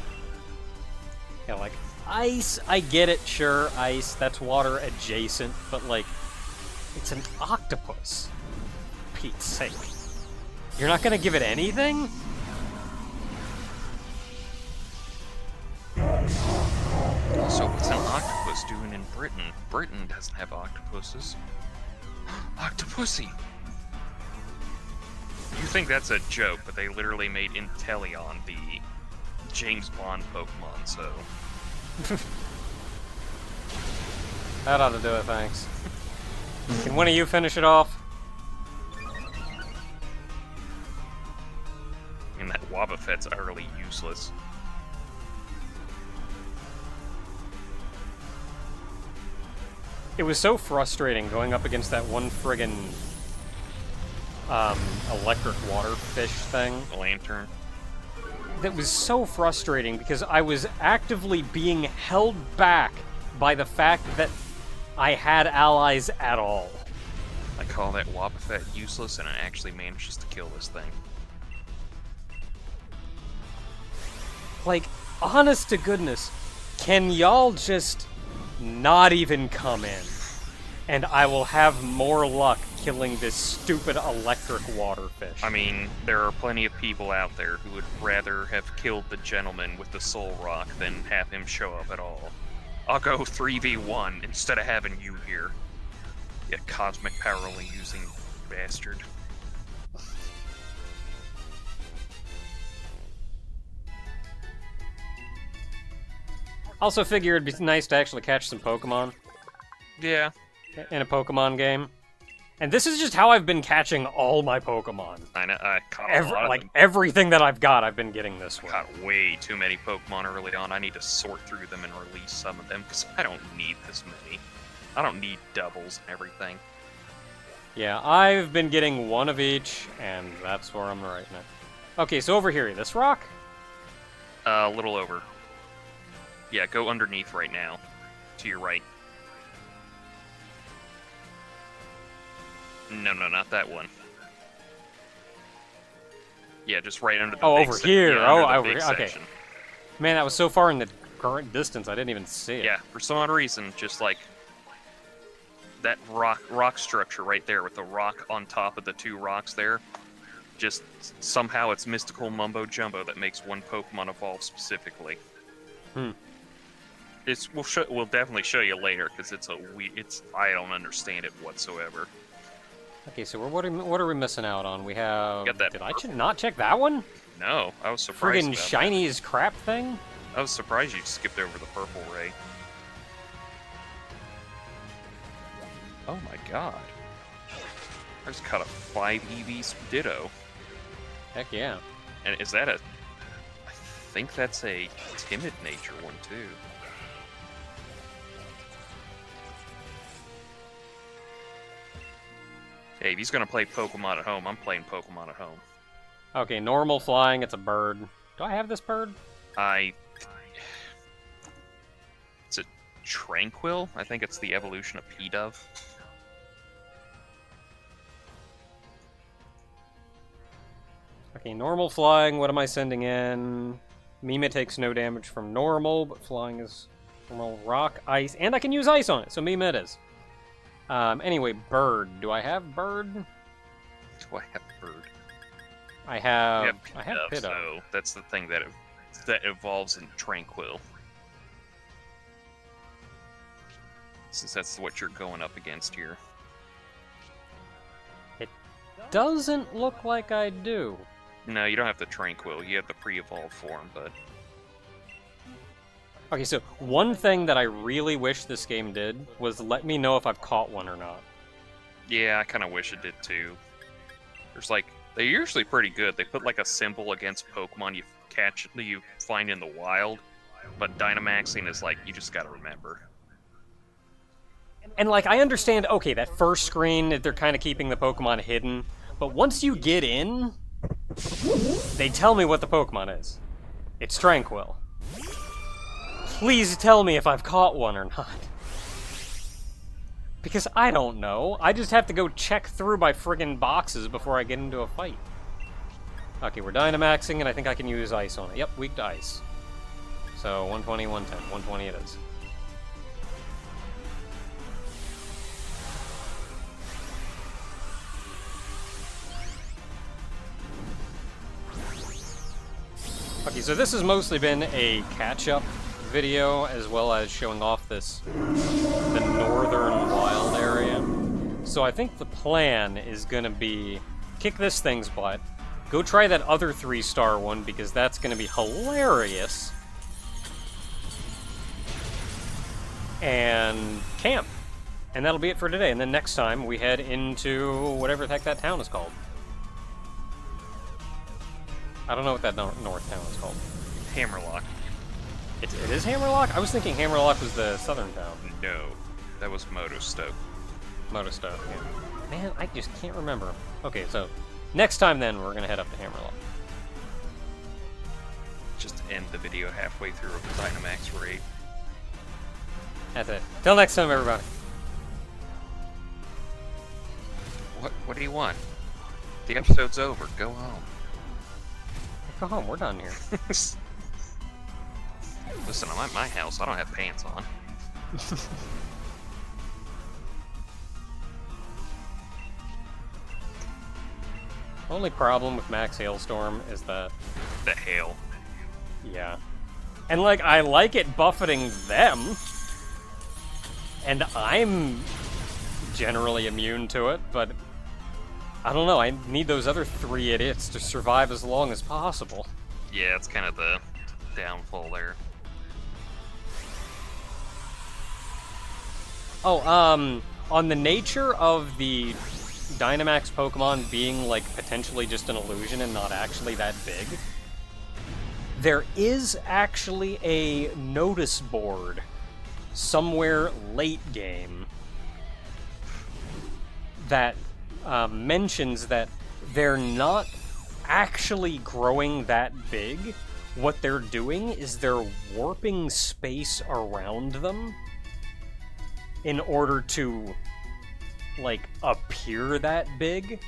Yeah, like, ice, I get it, sure, ice, that's water adjacent, but like, it's an octopus. Pete's sake. You're not gonna give it anything? So what's an octopus doing in Britain? Britain doesn't have octopuses. Octopussy! You think that's a joke, but they literally made Inteleon the James Bond Pokemon, so... That ought to do it, thanks. Can one of you finish it off? And that Wobbuffet's utterly useless. It was so frustrating going up against that one friggin' electric water fish thing. The Lantern. That was so frustrating because I was actively being held back by the fact that I had allies at all. I call that Wobbuffet useless, and it actually manages to kill this thing. Like, honest to goodness, can y'all just not even come in? And I will have more luck killing this stupid electric water fish. I mean, there are plenty of people out there who would rather have killed the gentleman with the soul rock than have him show up at all. I'll go 3v1 instead of having you here. You cosmic power only using bastard. Also figure it'd be nice to actually catch some Pokemon Yeah. in a Pokemon game. And this is just how I've been catching all my Pokemon. I know, I caught a lot of them. Everything that I've got, I've been getting this way. Caught way too many Pokemon early on. I need to sort through them and release some of them, because I don't need this many. I don't need doubles and everything. Yeah, I've been getting one of each, and that's where I'm right now. Okay, so over here, this rock? A little over. Yeah, go underneath right now. To your right. No, not that one. Yeah, just right under the big over here. Yeah, over big here. Okay. section. Man, that was so far in the current distance, I didn't even see it. Yeah, for some odd reason, just like that rock structure right there with the rock on top of the two rocks there, just somehow it's mystical mumbo jumbo that makes one Pokemon evolve specifically. We'll definitely show you later because I don't understand it whatsoever. Okay, so what are we missing out on? We have. Got that Did I not check that one? No, I was surprised. Friggin' about shiny as crap thing. that. I was surprised you skipped over the purple ray. Oh my god! I just caught a 5 EV Ditto. Heck yeah. And is that a... I think that's a timid nature one, too. Hey, if he's gonna play Pokemon at home, I'm playing Pokemon at home. Okay, normal flying, it's a bird. Do I have this bird? It's a Tranquil? I think it's the evolution of P-Dove. Okay, normal flying, what am I sending in? Mima takes no damage from normal, but flying is normal, rock, ice, and I can use ice on it, so Mima it is. Anyway, bird. Do I have bird? Do I have bird? I have P-Dove, Pidove. so that's the thing that evolves in Tranquil. Since that's what you're going up against here. It doesn't look like I do. No, you don't have the Tranquil. You have the pre-evolved form, but... Okay, so one thing that I really wish this game did was let me know if I've caught one or not. Yeah, I kind of wish it did too. There's like... They're usually pretty good. They put like a symbol against Pokemon you find in the wild, but Dynamaxing is like, you just gotta remember. And like, I understand, okay, that first screen, they're kind of keeping the Pokemon hidden, but once you get in, they tell me what the Pokemon is. It's Tranquil. Please tell me if I've caught one or not. Because I don't know. I just have to go check through my friggin' boxes before I get into a fight. Okay, we're Dynamaxing, and I think I can use ice on it. Yep, weak to ice. So, 120, 110. 120 it is. Okay, so this has mostly been a catch-up video, as well as showing off the northern wild area. So I think the plan is gonna be kick this thing's butt, go try that other 3-star one, because that's gonna be hilarious, and camp. And that'll be it for today, and then next time we head into whatever the heck that town is called. I don't know what that north town is called. Hammerlock. It is Hammerlock? I was thinking Hammerlock was the southern town. No, that was Motostoke. Motostoke, yeah. Man, I just can't remember. Okay, so next time then, we're gonna head up to Hammerlock. Just end the video halfway through a Dynamax raid. That's it. Till next time, everybody. What do you want? The episode's over. Go home. Go home, we're done here. Listen, I'm at my house. I don't have pants on. Only problem with Max Hailstorm is that... The hail. Yeah. And, like, I like it buffeting them, and I'm generally immune to it, but I don't know, I need those other 3 idiots to survive as long as possible. Yeah, it's kind of the downfall there. Oh, on the nature of the Dynamax Pokemon being, like, potentially just an illusion and not actually that big, there is actually a notice board somewhere late game that mentions that they're not actually growing that big. What they're doing is they're warping space around them in order to, like, appear that big.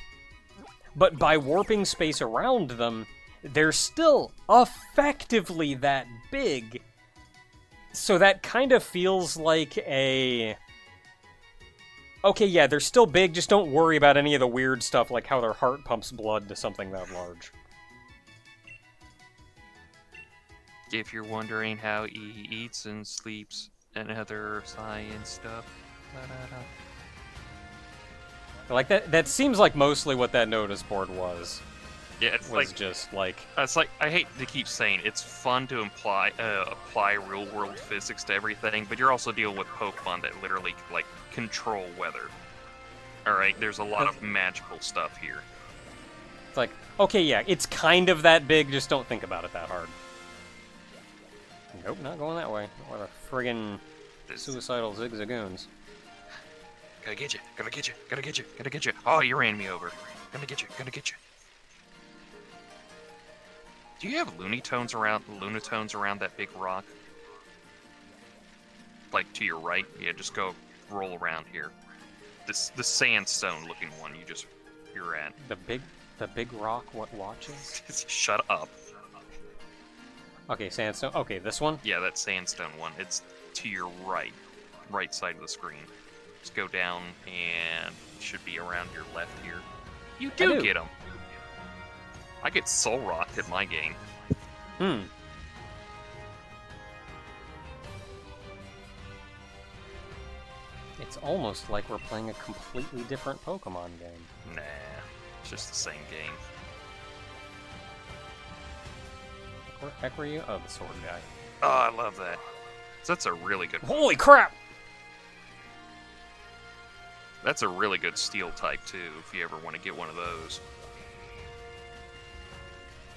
But by warping space around them, they're still effectively that big. So that kind of feels like a... Okay, yeah, they're still big, just don't worry about any of the weird stuff like how their heart pumps blood to something that large. If you're wondering how he eats and sleeps and other science stuff. Da-da-da. Like that seems like mostly what that notice board was. Yeah, it's Was like just like it's like I hate to keep saying it's fun to apply real world physics to everything, but you're also dealing with Pokemon that literally like control weather. All right, there's a lot of magical stuff here. it's like okay, yeah, it's kind of that big. Just don't think about it that hard. Nope, not going that way. What a friggin' suicidal zigzagoons. Gotta get you, gotta get you, gotta get you, gotta get you. Oh, you ran me over. Gonna get you, gonna get you. Do you have Lunatones around that big rock? Like to your right? Yeah, just go roll around here. The sandstone looking one you're at. The big rock what watches? Shut up. Okay, sandstone. Okay, this one? Yeah, that sandstone one. It's to your right side of the screen. Just go down and it should be around your left here. You do get them. I get Soul Rocked at my game. It's almost like we're playing a completely different Pokemon game. Nah, it's just the same game. Where the heck were you? Oh, the sword guy. Oh, I love that. So that's a really good... Holy crap! That's a really good steel type, too, if you ever want to get one of those.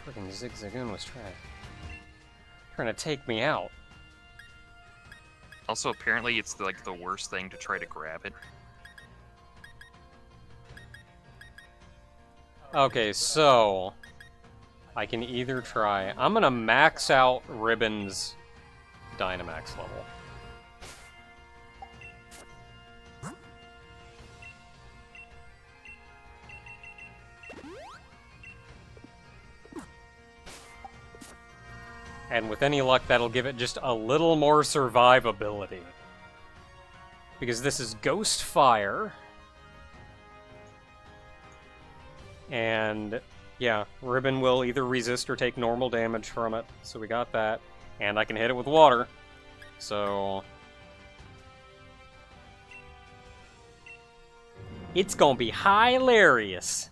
Freaking Zigzagoon was trying to take me out. Also, apparently, it's like the worst thing to try to grab it. Okay, so I can either try... I'm gonna max out Ribbon's Dynomax level. And with any luck, that'll give it just a little more survivability. Because this is Ghost Fire. And, yeah, Ribbon will either resist or take normal damage from it. So we got that. And I can hit it with water. So... it's gonna be hilarious.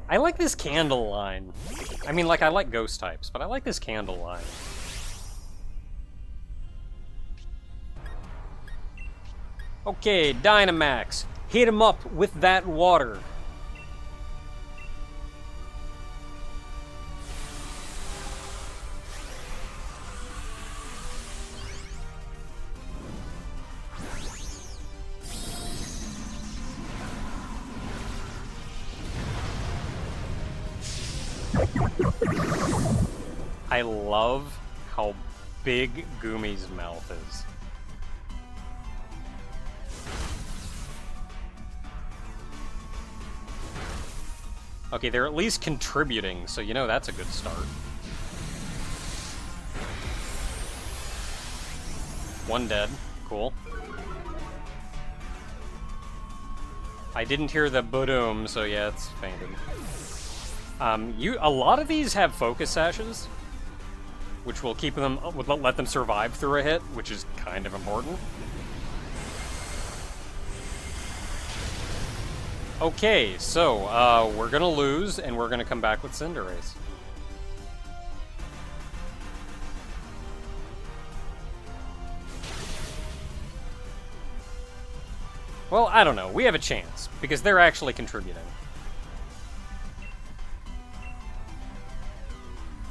I like this candle line. I mean, like, I like ghost types, but I like this candle line. Okay, Dynomax. Hit him up with that water. I love how big Gumi's mouth is. Okay, they're at least contributing, so you know that's a good start. One dead. Cool. I didn't hear the boom, so yeah, it's fainted. A lot of these have focus sashes, which will keep them, would let them survive through a hit, which is kind of important. Okay, so we're gonna lose, and we're gonna come back with Cinderace. Well, I don't know. We have a chance, because they're actually contributing.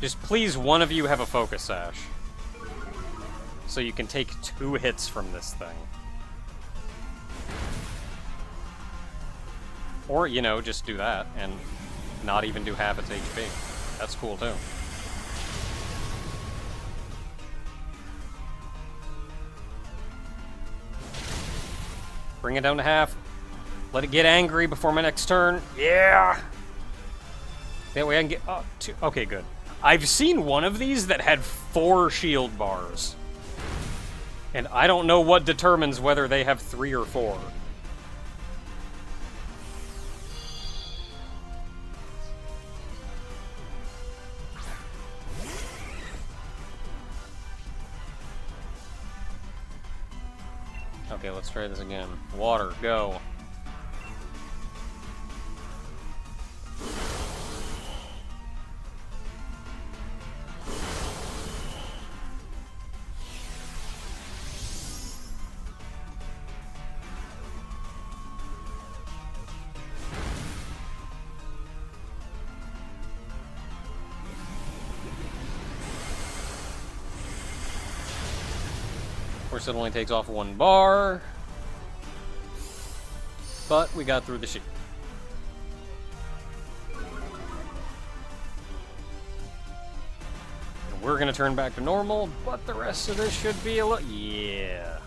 Just please, one of you have a focus sash. So you can take 2 hits from this thing. Or, you know, just do that, and not even do half its HP. That's cool, too. Bring it down to half. Let it get angry before my next turn. Yeah! That way I can get... oh, 2. Okay, good. I've seen one of these that had 4 shield bars. And I don't know what determines whether they have 3 or 4. Okay, let's try this again. Water, go. Of course, it only takes off 1 bar. But we got through the sheet. We're gonna turn back to normal, but the rest of this should be a little... Yeah.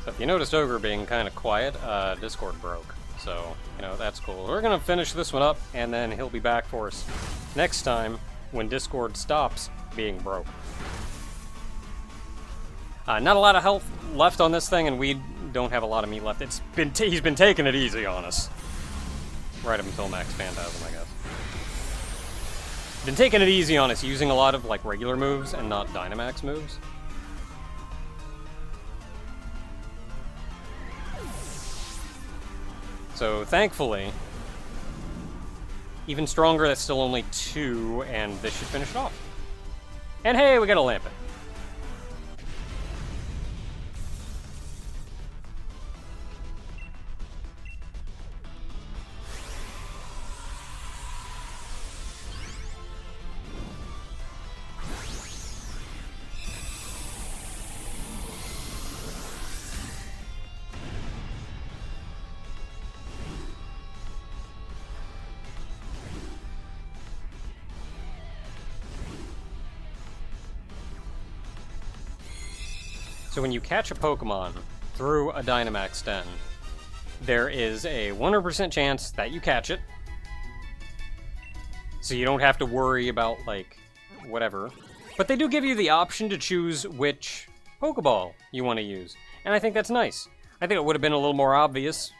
So if you noticed Ogre being kind of quiet, Discord broke. So, you know, that's cool. We're gonna finish this one up, and then he'll be back for us next time when Discord stops being broke. Not a lot of health left on this thing, and we don't have a lot of meat left. He's been taking it easy on us. Right up until Max Phantasm, I guess. Been taking it easy on us, using a lot of, like, regular moves and not Dynomax moves. So, thankfully, even stronger, that's still only 2, and this should finish it off. And hey, we got a Lampet. So when you catch a Pokemon through a Dynomax den, there is a 100% chance that you catch it. So you don't have to worry about, like, whatever. But they do give you the option to choose which Pokeball you want to use. And I think that's nice. I think it would have been a little more obvious.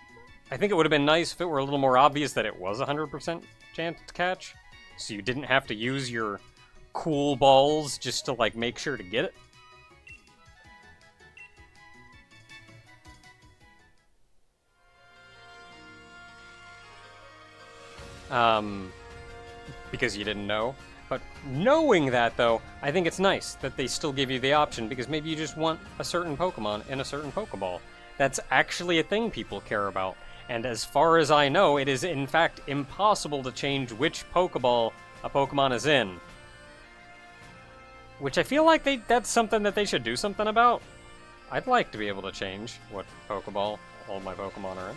I think it would have been nice if it were a little more obvious that it was a 100% chance to catch. So you didn't have to use your cool balls just to, like, make sure to get it. Because you didn't know. But knowing that, though, I think it's nice that they still give you the option, because maybe you just want a certain Pokemon in a certain Pokeball. That's actually a thing people care about. And as far as I know, it is in fact impossible to change which Pokeball a Pokemon is in. Which I feel like that's something that they should do something about. I'd like to be able to change what Pokeball all my Pokemon are in.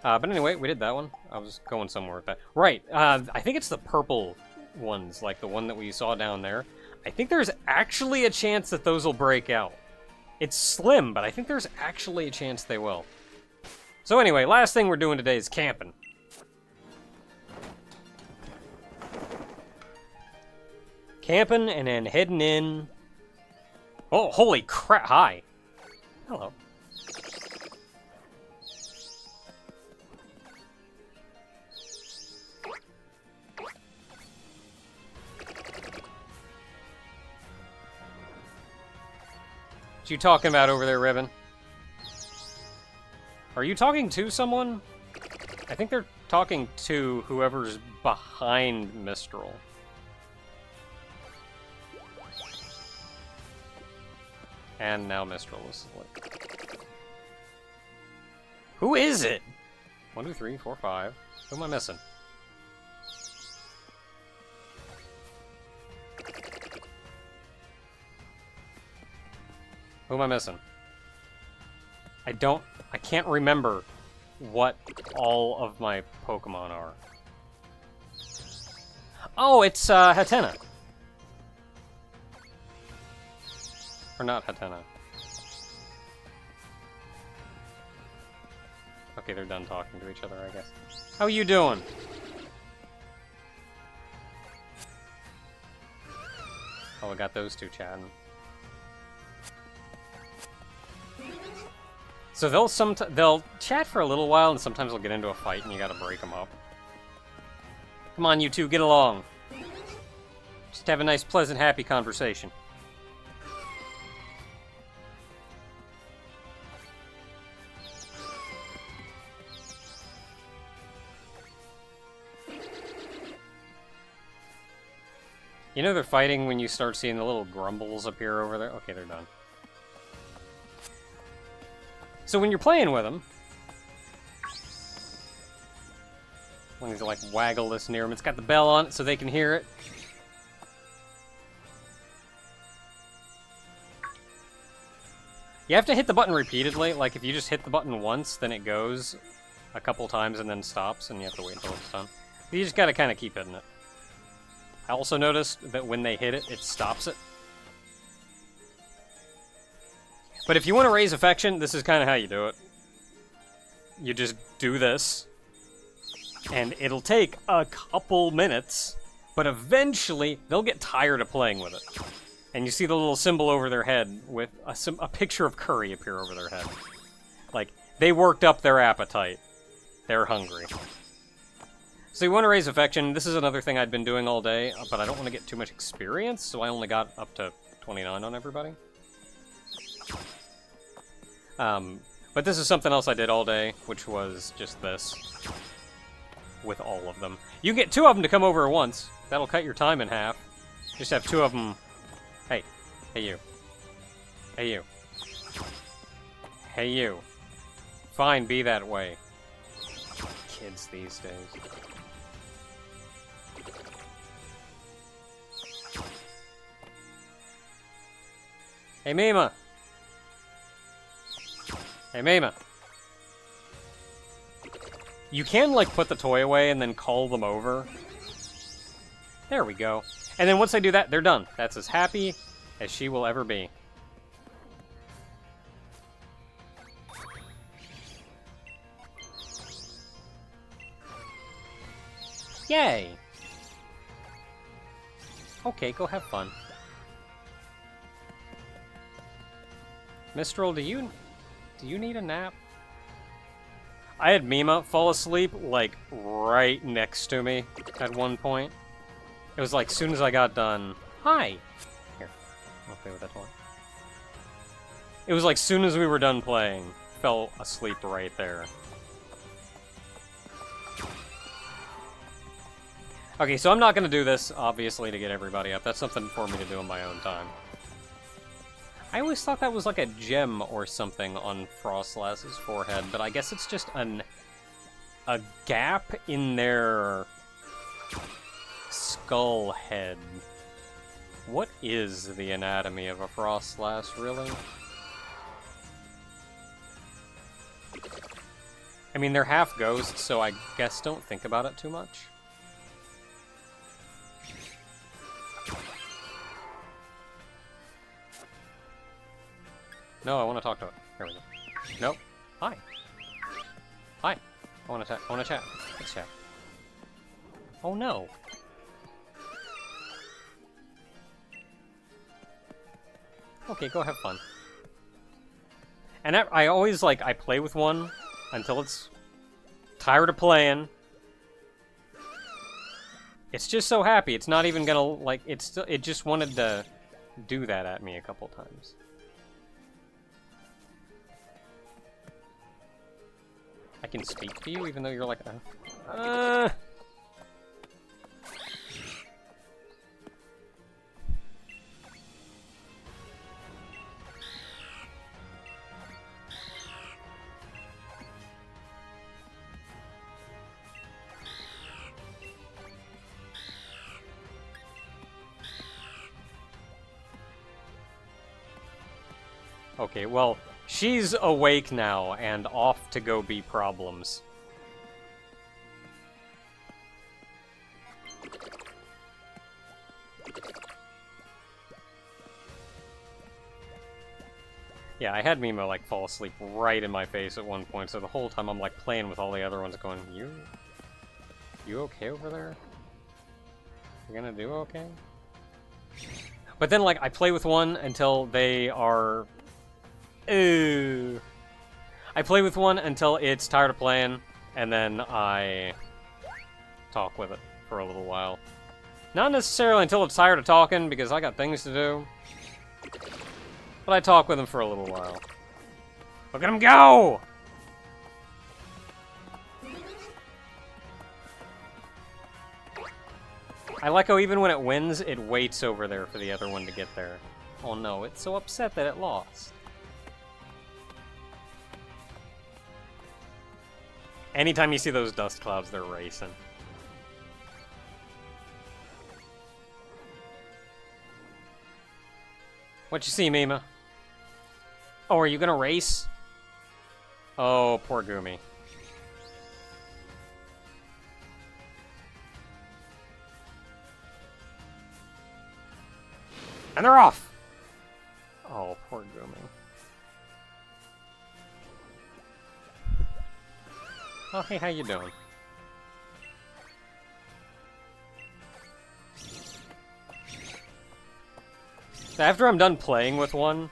But anyway, we did that one. I was going somewhere with that. Right, I think it's the purple ones, like the one that we saw down there. I think there's actually a chance that those will break out. It's slim, but I think there's actually a chance they will. So anyway, last thing we're doing today is camping. Camping and then heading in. Oh, holy crap. Hi. Hello. What you talking about over there, Ribbon? Are you talking to someone? I think they're talking to whoever's behind Mistral. And now Mistral is like... Who is it? 1, 2, 3, 4, 5. Who am I missing? Who am I missing? I can't remember what all of my Pokemon are. Oh, it's Hatena. Or not Hatena. Okay, they're done talking to each other, I guess. How you doing? Oh, we got those two chatting. So they'll chat for a little while, and sometimes they'll get into a fight, and you gotta break them up. Come on, you two, get along. Just have a nice, pleasant, happy conversation. You know they're fighting when you start seeing the little grumbles appear over there? Okay, they're done. So when you're playing with them, when he's like waggle this near him, it's got the bell on it so they can hear it. You have to hit the button repeatedly. Like if you just hit the button once, then it goes a couple times and then stops, and you have to wait until it's done. You just gotta kind of keep hitting it. I also noticed that when they hit it, it stops it. But if you want to raise affection, this is kind of how you do it. You just do this, and it'll take a couple minutes, but eventually they'll get tired of playing with it. And you see the little symbol over their head with a picture of curry appear over their head. Like, they worked up their appetite. They're hungry. So you want to raise affection. This is another thing I'd been doing all day, but I don't want to get too much experience, so I only got up to 29 on everybody. But this is something else I did all day, which was just this. With all of them. You can get 2 of them to come over at once. That'll cut your time in half. Just have 2 of them. Hey. Hey, you. Hey, you. Hey, you. Fine, be that way. Kids these days. Hey, Mima! Hey, Mima! You can, like, put the toy away and then call them over. There we go. And then once they do that, they're done. That's as happy as she will ever be. Yay! Okay, go have fun. Mistral, do you need a nap? I had Mima fall asleep, like, right next to me at one point. It was like, soon as I got done... Hi! Here, I'll play with that toy. It was like, soon as we were done playing, fell asleep right there. Okay, so I'm not going to do this, obviously, to get everybody up. That's something for me to do in my own time. I always thought that was like a gem or something on Frostlass's forehead, but I guess it's just a gap in their skull head. What is the anatomy of a Frostlass, really? I mean, they're half ghosts, so I guess don't think about it too much. No, I want to talk to it. Here we go. Nope. Hi. Hi. I want to chat. Let's chat. Oh no. Okay, go have fun. And I always, like, I play with one until it's tired of playing. It's just so happy. It's not even gonna, like, it just wanted to do that at me a couple times. I can speak to you even though you're like, Okay, well, she's awake now and off to go be problems. Yeah, I had Mimo, like, fall asleep right in my face at one point, so the whole time I'm, like, playing with all the other ones going, You okay over there? You gonna do okay? But then, like, I play with one until they are... Ooh. I play with one until it's tired of playing, and then I talk with it for a little while. Not necessarily until it's tired of talking, because I got things to do. But I talk with him for a little while. Look at him go! I like how even when it wins, it waits over there for the other one to get there. Oh no, it's so upset that it lost. Anytime you see those dust clouds, they're racing. What you see, Mima? Oh, are you gonna race? Oh, poor Gumi. And they're off! Oh, poor Gumi. Oh, hey, how you doing? After I'm done playing with one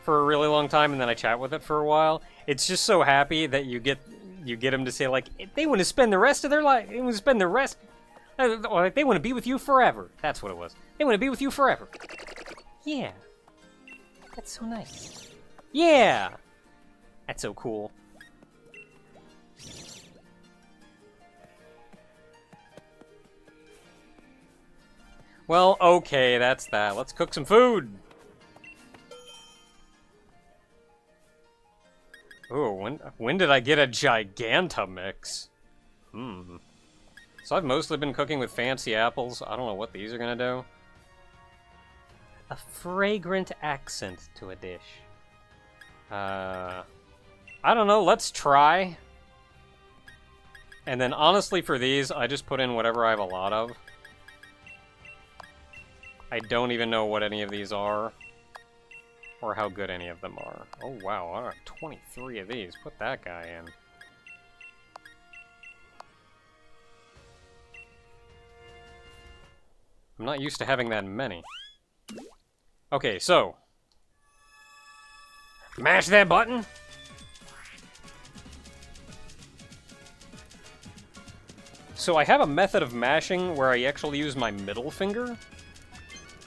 for a really long time, and then I chat with it for a while, it's just so happy that you get them to say, like, they want to spend the rest of their life, they want to spend the rest, or they want to be with you forever. That's what it was. They want to be with you forever. Yeah. That's so nice. Yeah! That's so cool. Well, okay, that's that. Let's cook some food! Ooh, when did I get a Gigantamix? So I've mostly been cooking with fancy apples. I don't know what these are gonna do. A fragrant accent to a dish. I don't know, let's try. And then honestly for these, I just put in whatever I have a lot of. I don't even know what any of these are, or how good any of them are. Oh wow, I have 23 of these. Put that guy in. I'm not used to having that many. Okay, so. Mash that button. So I have a method of mashing where I actually use my middle finger.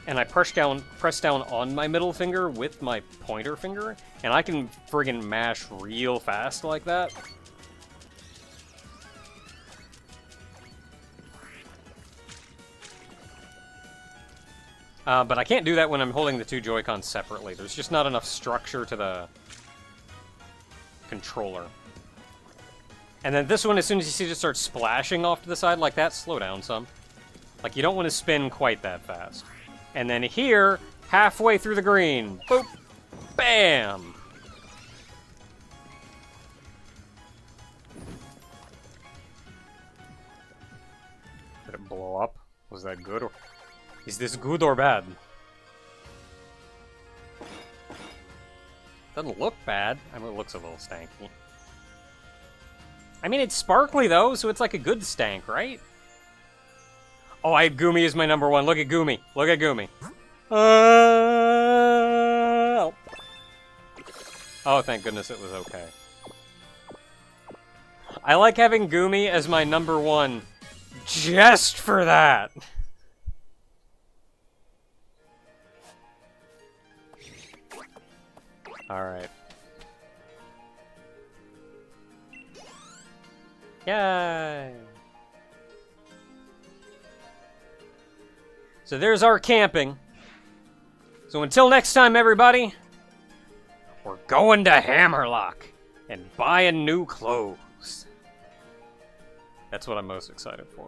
And I press down on my middle finger with my pointer finger, and I can friggin' mash real fast like that. But I can't do that when I'm holding the two Joy-Cons separately. There's just not enough structure to the controller. And then this one, as soon as you see it start splashing off to the side like that, slow down some. Like, you don't want to spin quite that fast. And then here, halfway through the green, boop, bam! Did it blow up? Was that good, or is this good or bad? Doesn't look bad. I mean, it looks a little stanky. I mean, it's sparkly though, so it's like a good stank, right? Oh, I have Gumi as my number one. Look at Gumi. Look at Gumi. Oh, thank goodness it was okay. I like having Gumi as my number one just for that. Alright. Yay! So there's our camping. So until next time, everybody, we're going to Hammerlock and buying new clothes. That's what I'm most excited for.